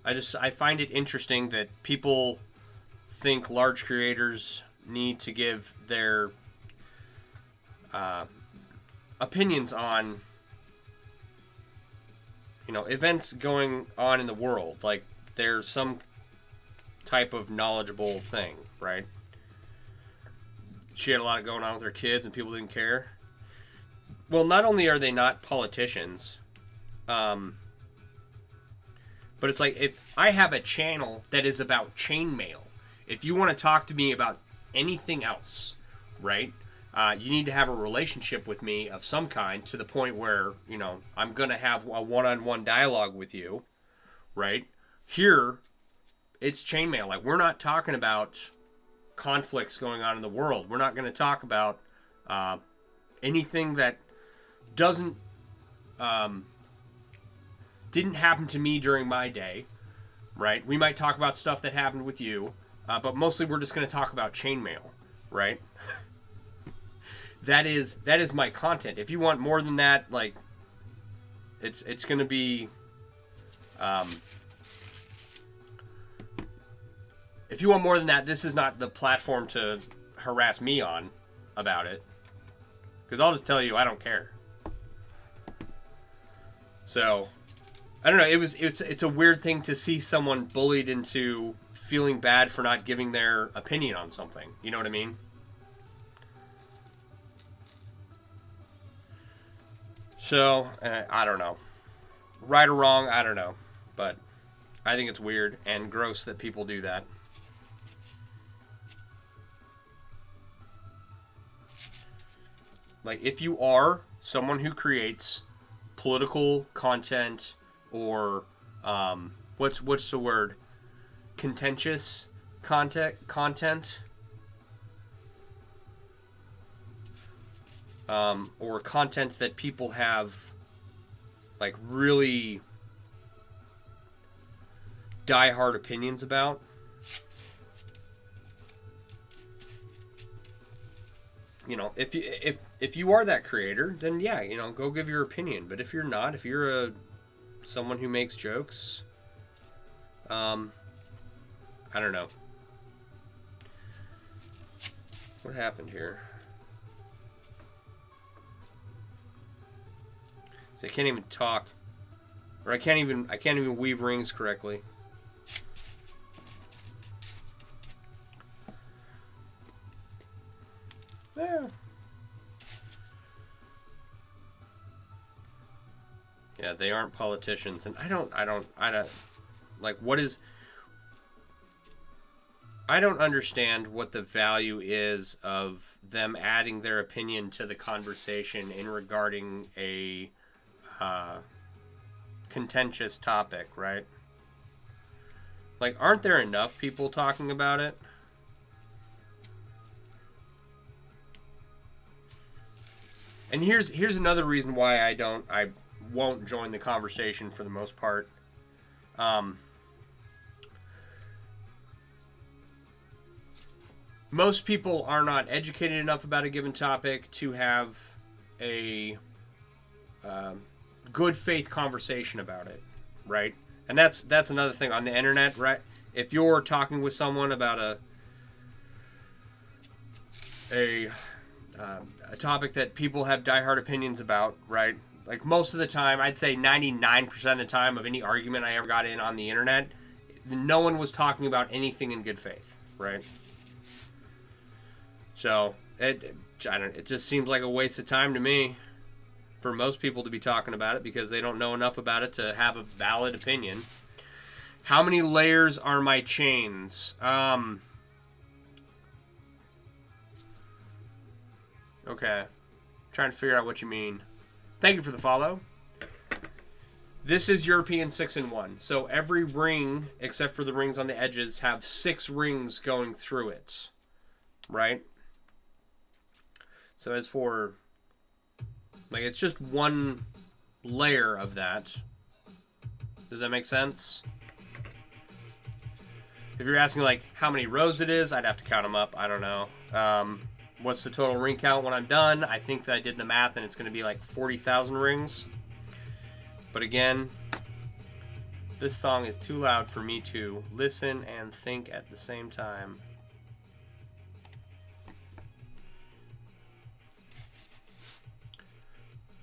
I find it interesting that people think large creators need to give their opinions on, you know, events going on in the world. Like there's some type of knowledgeable thing, right? She had a lot going on with her kids and people didn't care. Well, not only are they not politicians, but it's like if I have a channel that is about chainmail, if you want to talk to me about anything else, right, you need to have a relationship with me of some kind to the point where, you know, I'm going to have a one-on-one dialogue with you, right? Here, it's chainmail. Like, we're not talking about conflicts going on in the world. We're not going to talk about anything that didn't happen to me during my day, right? We might talk about stuff that happened with you, but mostly we're just going to talk about chainmail, right? That is my content. If you want more than that, like, it's going to be, if you want more than that, this is not the platform to harass me on about it, because I'll just tell you I don't care. So, I don't know. It's a weird thing to see someone bullied into feeling bad for not giving their opinion on something. You know what I mean? So, I don't know. Right or wrong, I don't know. But I think it's weird and gross that people do that. Like, if you are someone who creates political content or what's the word? Contentious content. Or content that people have like really diehard opinions about. You know, if you are that creator, then yeah, you know, go give your opinion. But if you're not, if you're someone who makes jokes, I don't know. What happened here? So I can't even talk, or I can't even weave rings correctly. Yeah, they aren't politicians, and I don't like what is. I don't understand what the value is of them adding their opinion to the conversation in regarding a contentious topic, right? Like, aren't there enough people talking about it? And here's another reason why I won't join the conversation for the most part. Most people are not educated enough about a given topic to have a good faith conversation about it, right? And that's another thing on the internet, right? If you're talking with someone about a topic that people have diehard opinions about, right? Like most of the time, I'd say 99% of the time of any argument I ever got in on the internet, no one was talking about anything in good faith, right? So It just seems like a waste of time to me for most people to be talking about it because they don't know enough about it to have a valid opinion. How many layers are my chains? Okay. Trying to figure out what you mean. Thank you for the follow. This is European 6-in-1. So every ring, except for the rings on the edges, have 6 rings going through it. Right? So as for... like, it's just one layer of that. Does that make sense? If you're asking, like, how many rows it is, I'd have to count them up. I don't know. What's the total ring count when I'm done? I think that I did the math, and it's going to be like 40,000 rings. But again, this song is too loud for me to listen and think at the same time.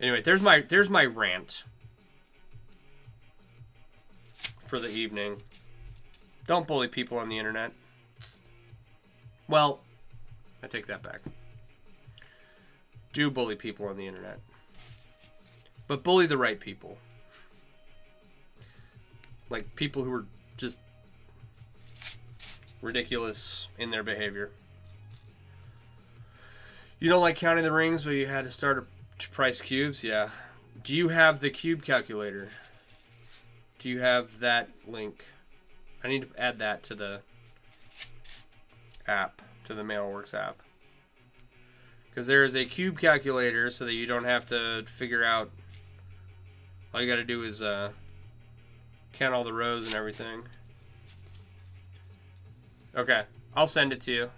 Anyway, there's my rant for the evening. Don't bully people on the internet. Well, I take that back. Do bully people on the internet. But bully the right people. Like people who are just ridiculous in their behavior. You don't like counting the rings, but you had to start to price cubes? Yeah. Do you have the cube calculator? Do you have that link? I need to add that to the app, to the MailWorks app. Because there is a cube calculator so that you don't have to figure out. All you got to do is count all the rows and everything. Okay, I'll send it to you.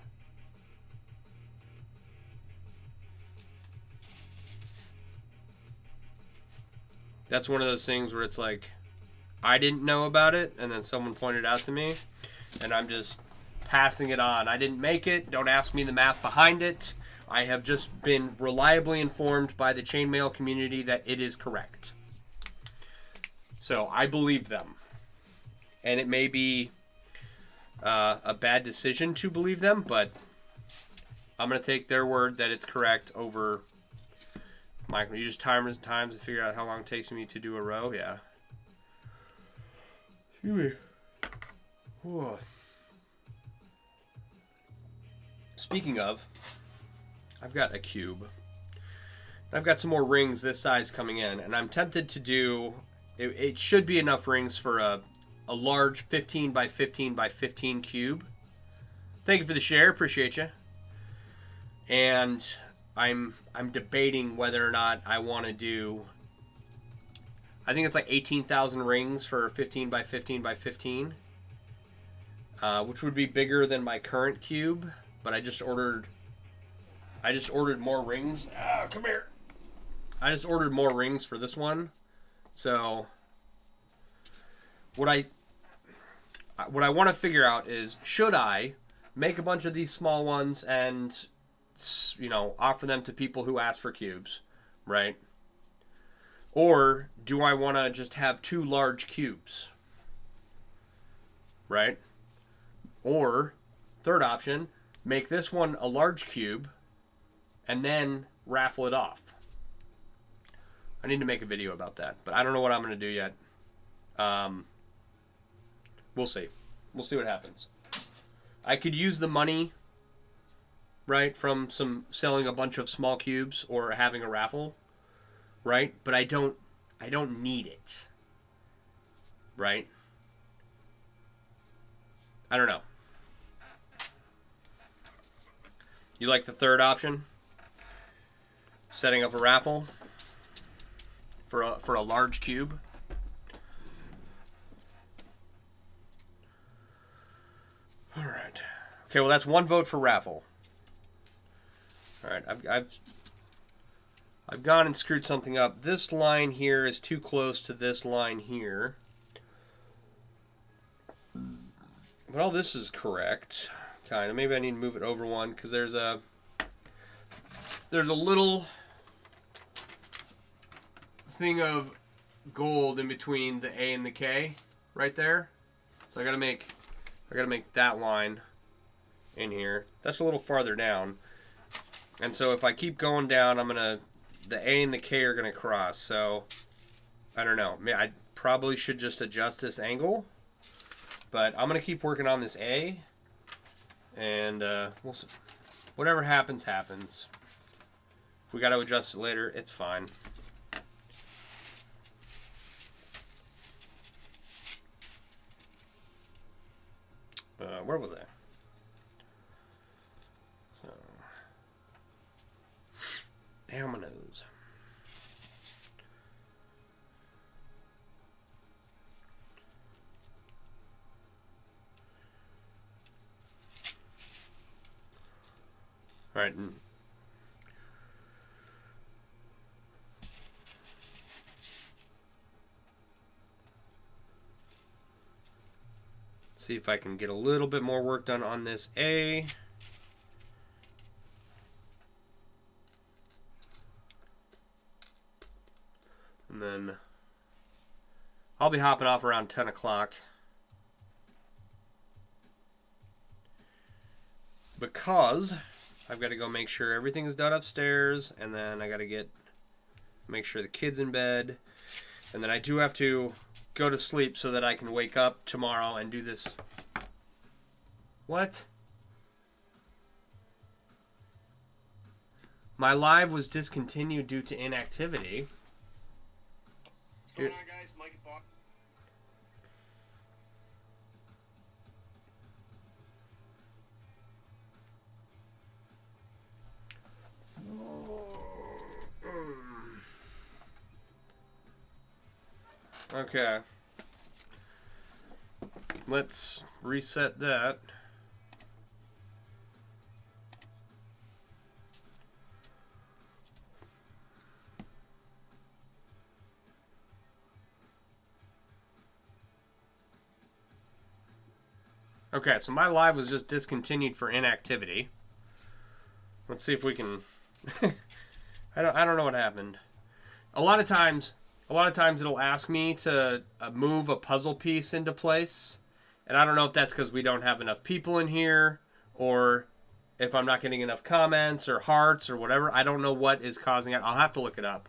That's one of those things where it's like, I didn't know about it, and then someone pointed out to me, and I'm just passing it on. I didn't make it. Don't ask me the math behind it. I have just been reliably informed by the chainmail community that it is correct. So I believe them. And it may be a bad decision to believe them, but I'm going to take their word that it's correct over Michael. You just times and figure out how long it takes me to do a row? Yeah. Speaking of, I've got a cube. I've got some more rings this size coming in, and I'm tempted to do... It should be enough rings for a large 15 by 15 by 15 cube. Thank you for the share. Appreciate you. And I'm debating whether or not I want to do... I think it's like 18,000 rings for 15 by 15 by 15. Which would be bigger than my current cube. But I just ordered more rings. Come here. I just ordered more rings for this one. So what I want to figure out is, should I make a bunch of these small ones and, you know, offer them to people who ask for cubes, right? Or do I want to just have 2 large cubes, right? Or, third option, make this one a large cube and then raffle it off. I need to make a video about that, but I don't know what I'm going to do yet. We'll see. We'll see what happens. I could use the money, right, from selling a bunch of small cubes or having a raffle, right? But I don't need it, right? I don't know. You like the third option? Setting up a raffle for a large cube? All right. Okay, well that's 1 vote for raffle. All right, I've gone and screwed something up. This line here is too close to this line here. Well, this is correct. Kind of. Maybe I need to move it over 1 because there's a little thing of gold in between the A and the K right there. So I gotta make that line in here. That's a little farther down. And so if I keep going down, the A and the K are gonna cross. So I don't know. I probably should just adjust this angle, but I'm gonna keep working on this A, and we'll see. Whatever happens, happens. If we got to adjust it later, it's fine. Where was I? So, down my nose. All right. See if I can get a little bit more work done on this A. And then I'll be hopping off around 10 o'clock. Because I've got to go make sure everything is done upstairs, and then I got to make sure the kid's in bed, and then I do have to go to sleep so that I can wake up tomorrow and do this. What? My live was discontinued due to inactivity.
What's going on, guys? Mike and Bob.
Okay. Let's reset that. Okay, so my live was just discontinued for inactivity. Let's see if we can. I don't know what happened. A lot of times it'll ask me to move a puzzle piece into place, and I don't know if that's because we don't have enough people in here, or if I'm not getting enough comments or hearts or whatever. I don't know what is causing it. I'll have to look it up.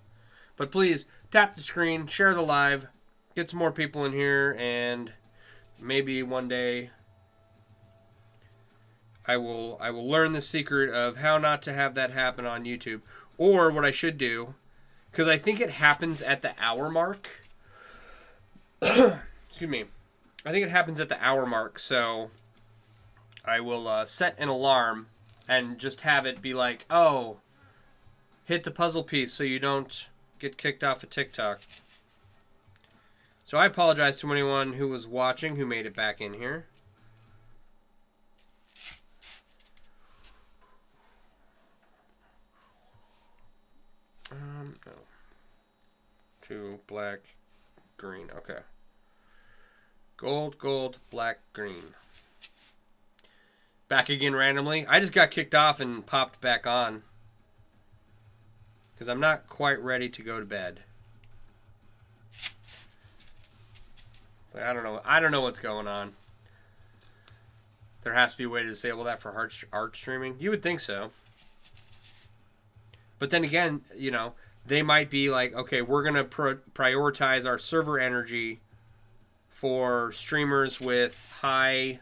But please tap the screen, share the live, get some more people in here, and maybe one day I will learn the secret of how not to have that happen on YouTube. Or what I should do, because I think it happens at the hour mark. Excuse me. I think it happens at the hour mark, so I will set an alarm and just have it be like, oh, hit the puzzle piece so you don't get kicked off of TikTok. So I apologize to anyone who was watching who made it back in here. No. 2, black, green. Okay. Gold, black, green. Back again randomly. I just got kicked off and popped back on. Because I'm not quite ready to go to bed. So I don't know. I don't know what's going on. There has to be a way to disable that for art streaming. You would think so. But then again, you know, they might be like, okay, we're going to prioritize our server energy for streamers with high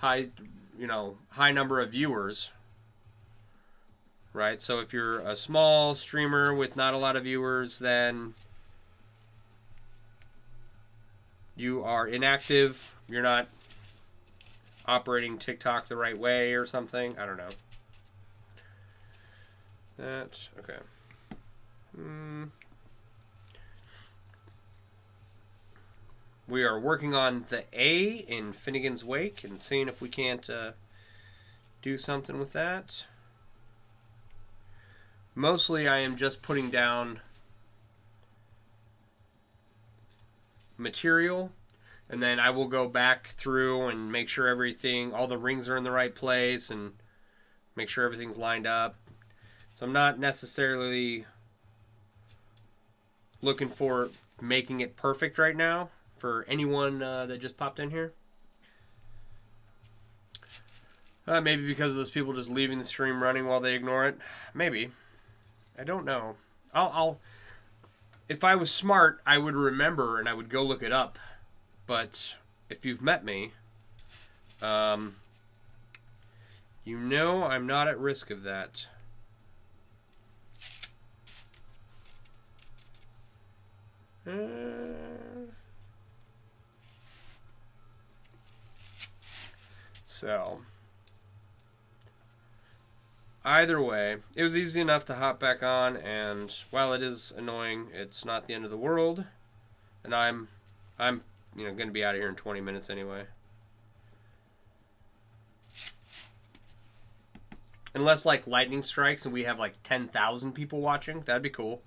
number of viewers, right? So if you're a small streamer with not a lot of viewers, then you are inactive. You're not operating TikTok the right way or something. I don't know. That's okay. We are working on the A in Finnegans Wake and seeing if we can't do something with that. Mostly I am just putting down material, and then I will go back through and make sure all the rings are in the right place and make sure everything's lined up. So I'm not necessarily looking for making it perfect right now for anyone that just popped in here. Maybe because of those people just leaving the stream running while they ignore it. Maybe. I don't know. I'll if I was smart, I would remember and I would go look it up. But if you've met me, you know I'm not at risk of that. So, either way, it was easy enough to hop back on, and while it is annoying, it's not the end of the world. And I'm going to be out of here in 20 minutes anyway. Unless like lightning strikes and we have like 10,000 people watching, that'd be cool.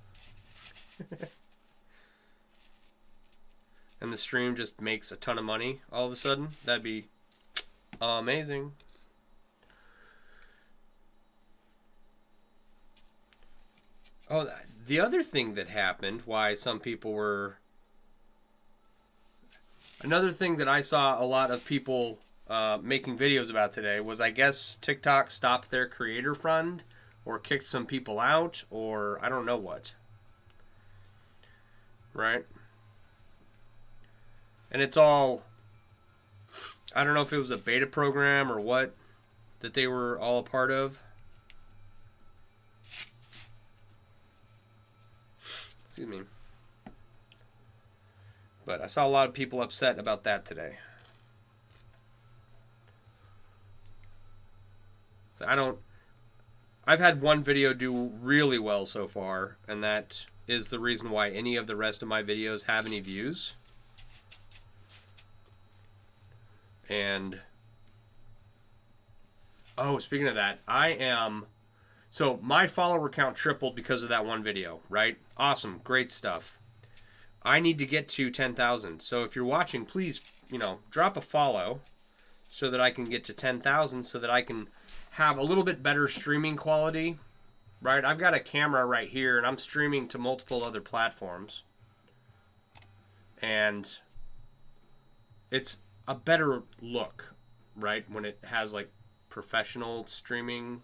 And the stream just makes a ton of money all of a sudden, that'd be amazing. Oh, the other thing that happened, why some people were... Another thing that I saw a lot of people making videos about today was, I guess TikTok stopped their creator fund or kicked some people out or I don't know what. Right? And it's all... I don't know if it was a beta program or what that they were all a part of. Excuse me. But I saw a lot of people upset about that today. So I've had one video do really well so far, and that is the reason why any of the rest of my videos have any views. And, oh, speaking of that, so my follower count tripled because of that one video, right? Awesome, great stuff. I need to get to 10,000. So if you're watching, please, drop a follow so that I can get to 10,000 so that I can have a little bit better streaming quality, right? I've got a camera right here and I'm streaming to multiple other platforms. And it's a better look, right? When it has like professional streaming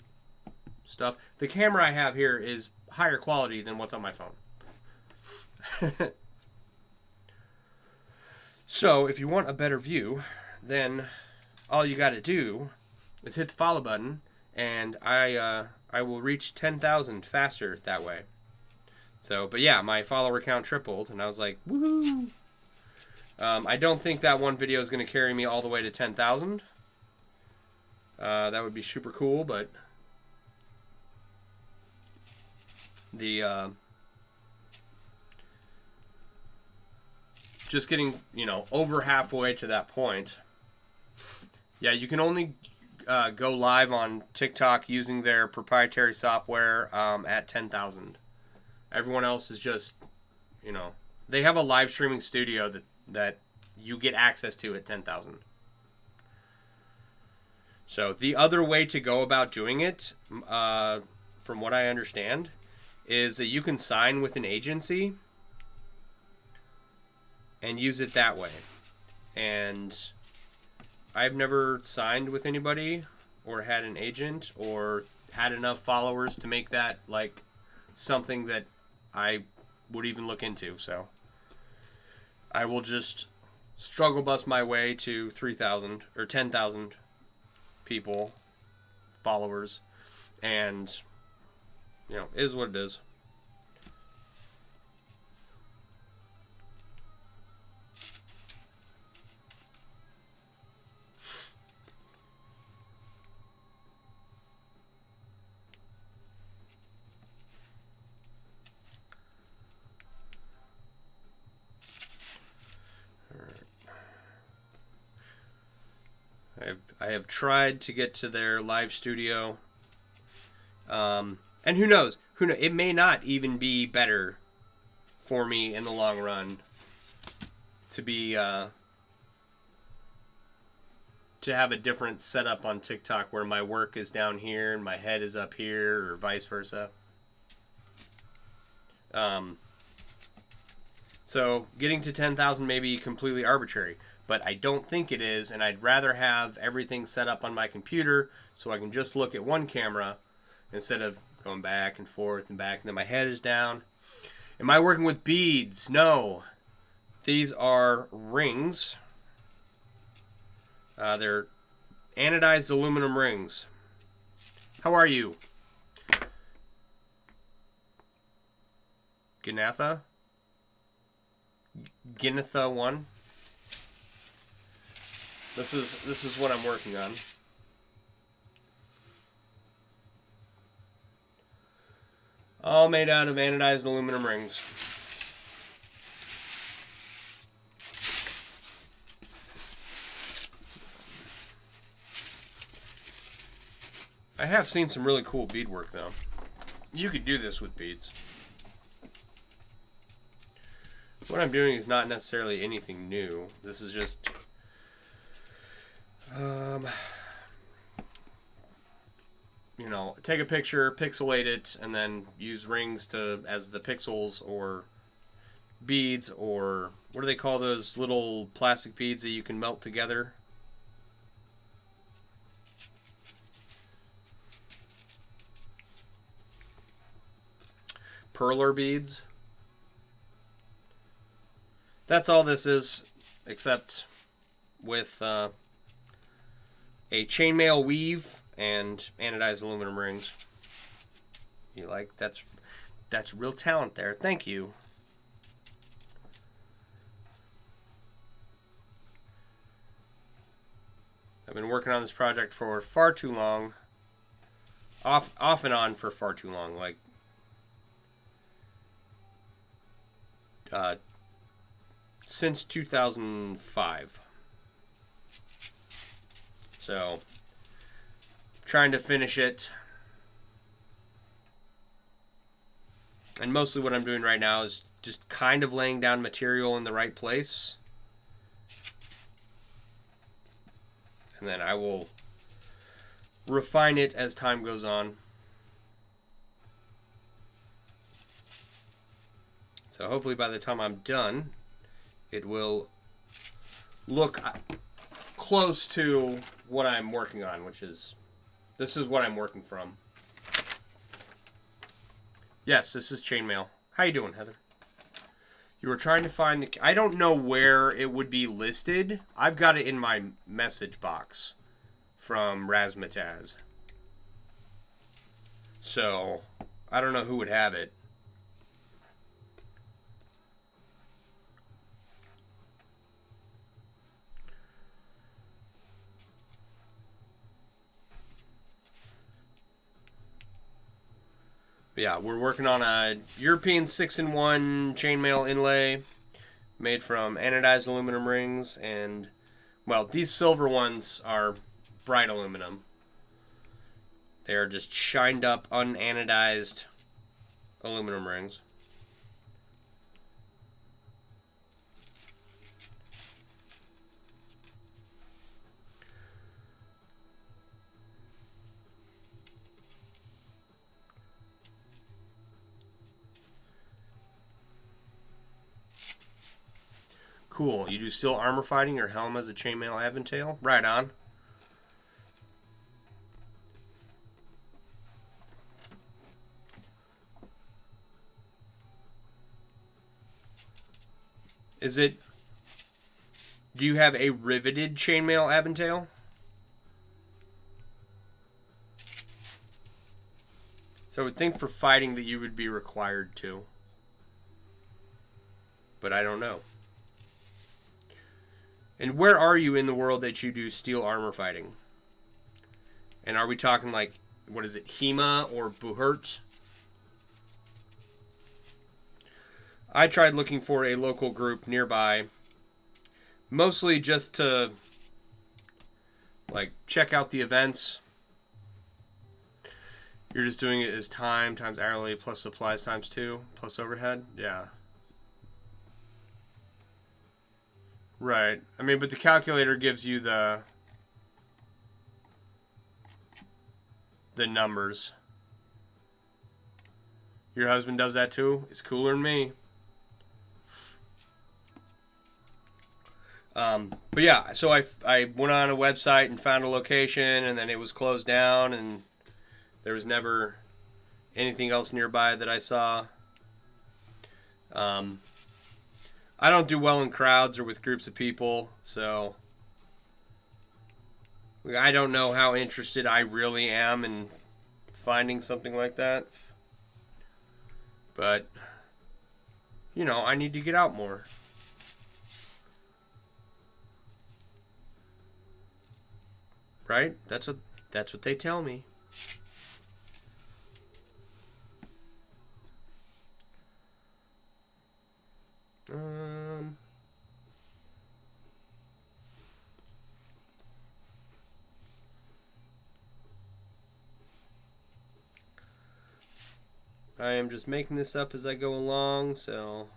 stuff. The camera I have here is higher quality than what's on my phone. So if you want a better view, then all you got to do is hit the follow button, and I will reach 10,000 faster that way. So, but yeah, my follower count tripled, and I was like, woohoo! I don't think that one video is going to carry me all the way to 10,000. That would be super cool, but the just getting, over halfway to that point. Yeah, you can only go live on TikTok using their proprietary software at 10,000. Everyone else is just, they have a live streaming studio that you get access to at 10,000. So the other way to go about doing it, from what I understand, is that you can sign with an agency and use it that way. And I've never signed with anybody or had an agent or had enough followers to make that like something that I would even look into. So I will just struggle bust my way to 3,000 or 10,000 people, followers, and it is what it is. I have tried to get to their live studio, and who knows? It may not even be better for me in the long run to be to have a different setup on TikTok where my work is down here and my head is up here, or vice versa. So getting to 10,000 may be completely arbitrary. but I don't think it is, and I'd rather have everything set up on my computer so I can just look at one camera instead of going back and forth and back, and then my head is down. Am I working with beads? No. These are rings. They're anodized aluminum rings. How are you? Gnatha 1. This is what I'm working on. All made out of anodized aluminum rings. I have seen some really cool beadwork though. You could do this with beads. What I'm doing is not necessarily anything new. This is just you know, take a picture, pixelate it, and then use rings as the pixels, or beads, or what do they call those little plastic beads that you can melt together? Perler beads. That's all this is, except with a chainmail weave and anodized aluminum rings. You like that's real talent there. Thank you. I've been working on this project for far too long. Off and on for far too long. Like since 2005. So, trying to finish it. And mostly what I'm doing right now is just kind of laying down material in the right place. And then I will refine it as time goes on. So hopefully by the time I'm done, it will look close to what I'm working on, which is, this is what I'm working from. Yes, this is chainmail. How you doing, Heather? You were trying to find the... I don't know where it would be listed. I've got it in my message box from Razmataz. So, I don't know who would have it. But yeah, we're working on a European 6-in-1 chainmail inlay made from anodized aluminum rings, and, well, these silver ones are bright aluminum. They're just shined up, unanodized aluminum rings. Cool. You do steel armor fighting. Your helm has a chainmail aventail. Right on. Is it... Do you have a riveted chainmail aventail? So I would think for fighting that you would be required to. But I don't know. And where are you in the world that you do steel armor fighting? And are we talking like, what is it, Hema or Buhurt? I tried looking for a local group nearby, mostly just to, like, check out the events. You're just doing it as time times hourly plus supplies times 2 plus overhead? Yeah. Right. I mean, but the calculator gives you the numbers. Your husband does that too? It's cooler than me. But yeah, so I went on a website and found a location, and then it was closed down, and there was never anything else nearby that I saw. I don't do well in crowds or with groups of people, so I don't know how interested I really am in finding something like that. But, you know, I need to get out more. Right? That's what they tell me. I am just making this up as I go along, so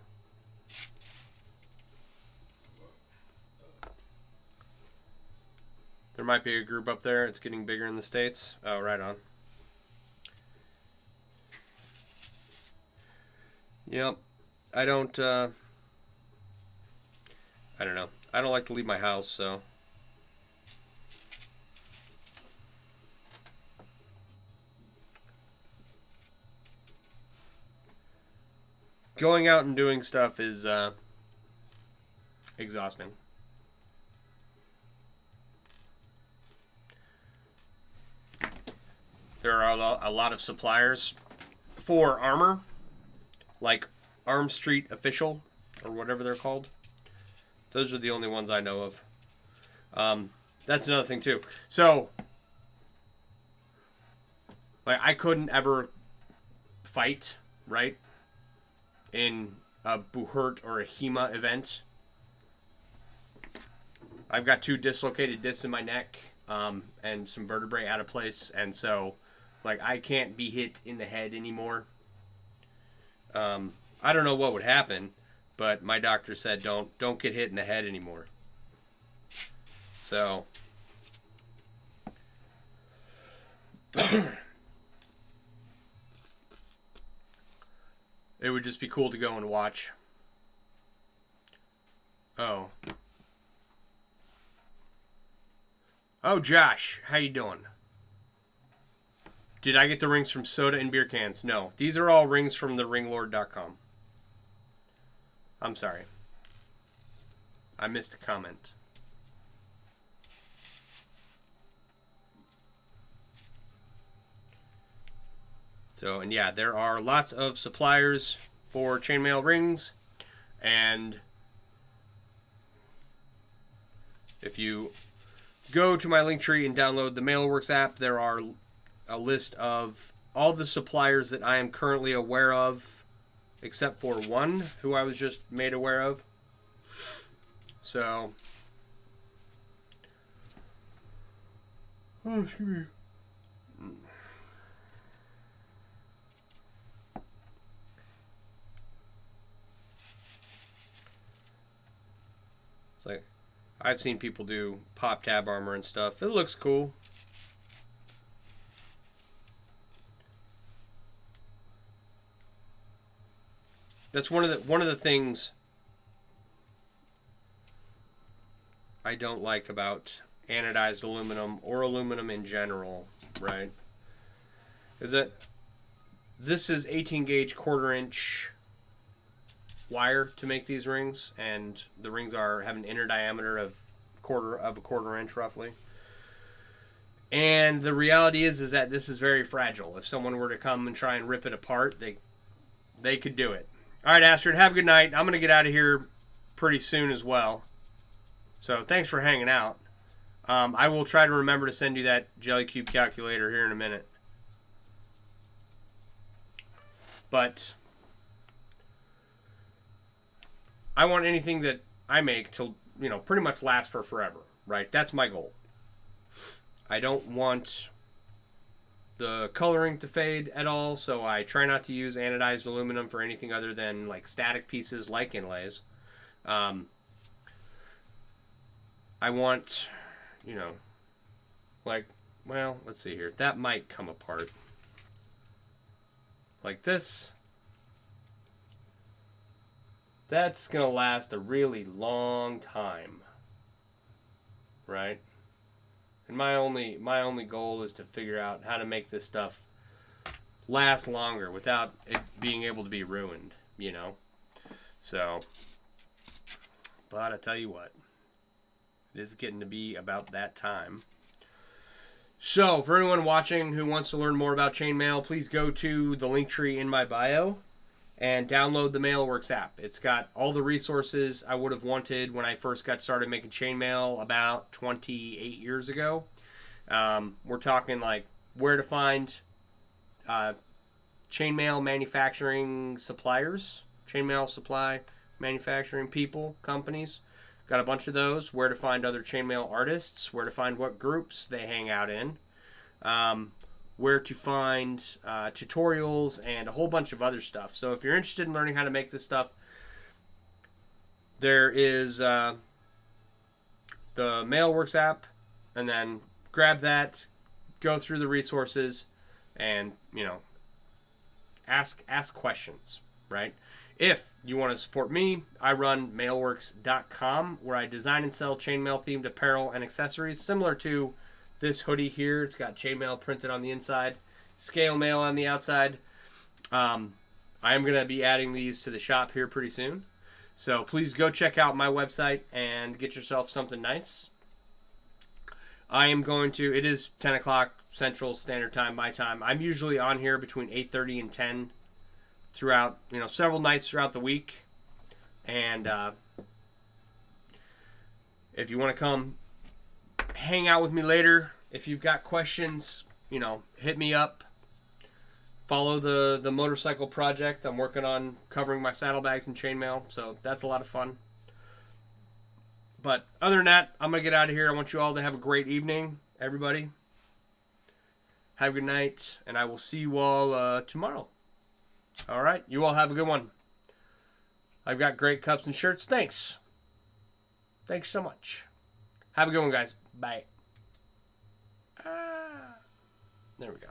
there might be a group up there. It's getting bigger in the States. Oh, right on. Yep. I don't know. I don't like to leave my house, so going out and doing stuff is exhausting. There are a lot of suppliers for armor, like Arm Street Official, or whatever they're called. Those are the only ones I know of. That's another thing, too. So, like, I couldn't ever fight, right, in a Buhurt or a HEMA event. I've got 2 dislocated discs in my neck, and some vertebrae out of place, and so, like, I can't be hit in the head anymore. I don't know what would happen, but my doctor said don't get hit in the head anymore. So it would just be cool to go and watch. Oh, Josh, how you doing? Did I get the rings from soda and beer cans? No, these are all rings from theringlord.com. I'm sorry. I missed a comment. So, and yeah, there are lots of suppliers for chainmail rings, and if you go to my link tree and download the MailWorks app, there are a list of all the suppliers that I am currently aware of, except for one who I was just made aware of. So, oh, excuse me. It's like, I've seen people do pop tab armor and stuff. It looks cool. That's one of the things I don't like about anodized aluminum or aluminum in general, right? Is that this is 18 gauge 1/4 inch wire to make these rings, and the rings have an inner diameter of a 1/4 inch roughly. And the reality is that this is very fragile. If someone were to come and try and rip it apart, they could do it. All right, Astrid, have a good night. I'm going to get out of here pretty soon as well. So thanks for hanging out. I will try to remember to send you that Jelly Cube calculator here in a minute. But I want anything that I make to, pretty much last for forever, right? That's my goal. I don't want the coloring to fade at all, so I try not to use anodized aluminum for anything other than like static pieces like inlays. I want, let's see here. That might come apart. Like this. That's going to last a really long time. right? And my only goal is to figure out how to make this stuff last longer without it being able to be ruined, you know? So, but I tell you what, it is getting to be about that time. So, for anyone watching who wants to learn more about chainmail, please go to the link tree in my bio and download the Mailworks app. It's got all the resources I would have wanted when I first got started making chainmail about 28 years ago. We're talking like where to find chainmail manufacturing suppliers, chainmail supply manufacturing people, companies. Got a bunch of those. Where to find other chainmail artists, where to find what groups they hang out in, where to find tutorials, and a whole bunch of other stuff. So if you're interested in learning how to make this stuff, there is the Mailworks app, and then grab that, go through the resources, and, you know, ask questions, right? If you want to support me, I run mailworks.com, where I design and sell chainmail themed apparel and accessories similar to this hoodie here. It's got chainmail printed on the inside, scale mail on the outside. I am going to be adding these to the shop here pretty soon. So please go check out my website and get yourself something nice. It is 10 o'clock Central Standard Time, my time. I'm usually on here between 8:30 and 10 throughout, several nights throughout the week. And if you want to come hang out with me later, if you've got questions, hit me up. Follow the motorcycle project. I'm working on covering my saddlebags and chainmail, so that's a lot of fun. But other than that, I'm going to get out of here. I want you all to have a great evening, everybody. Have a good night, and I will see you all tomorrow. All right? You all have a good one. I've got great cups and shirts. Thanks. Thanks so much. Have a good one, guys. Bye. There we go.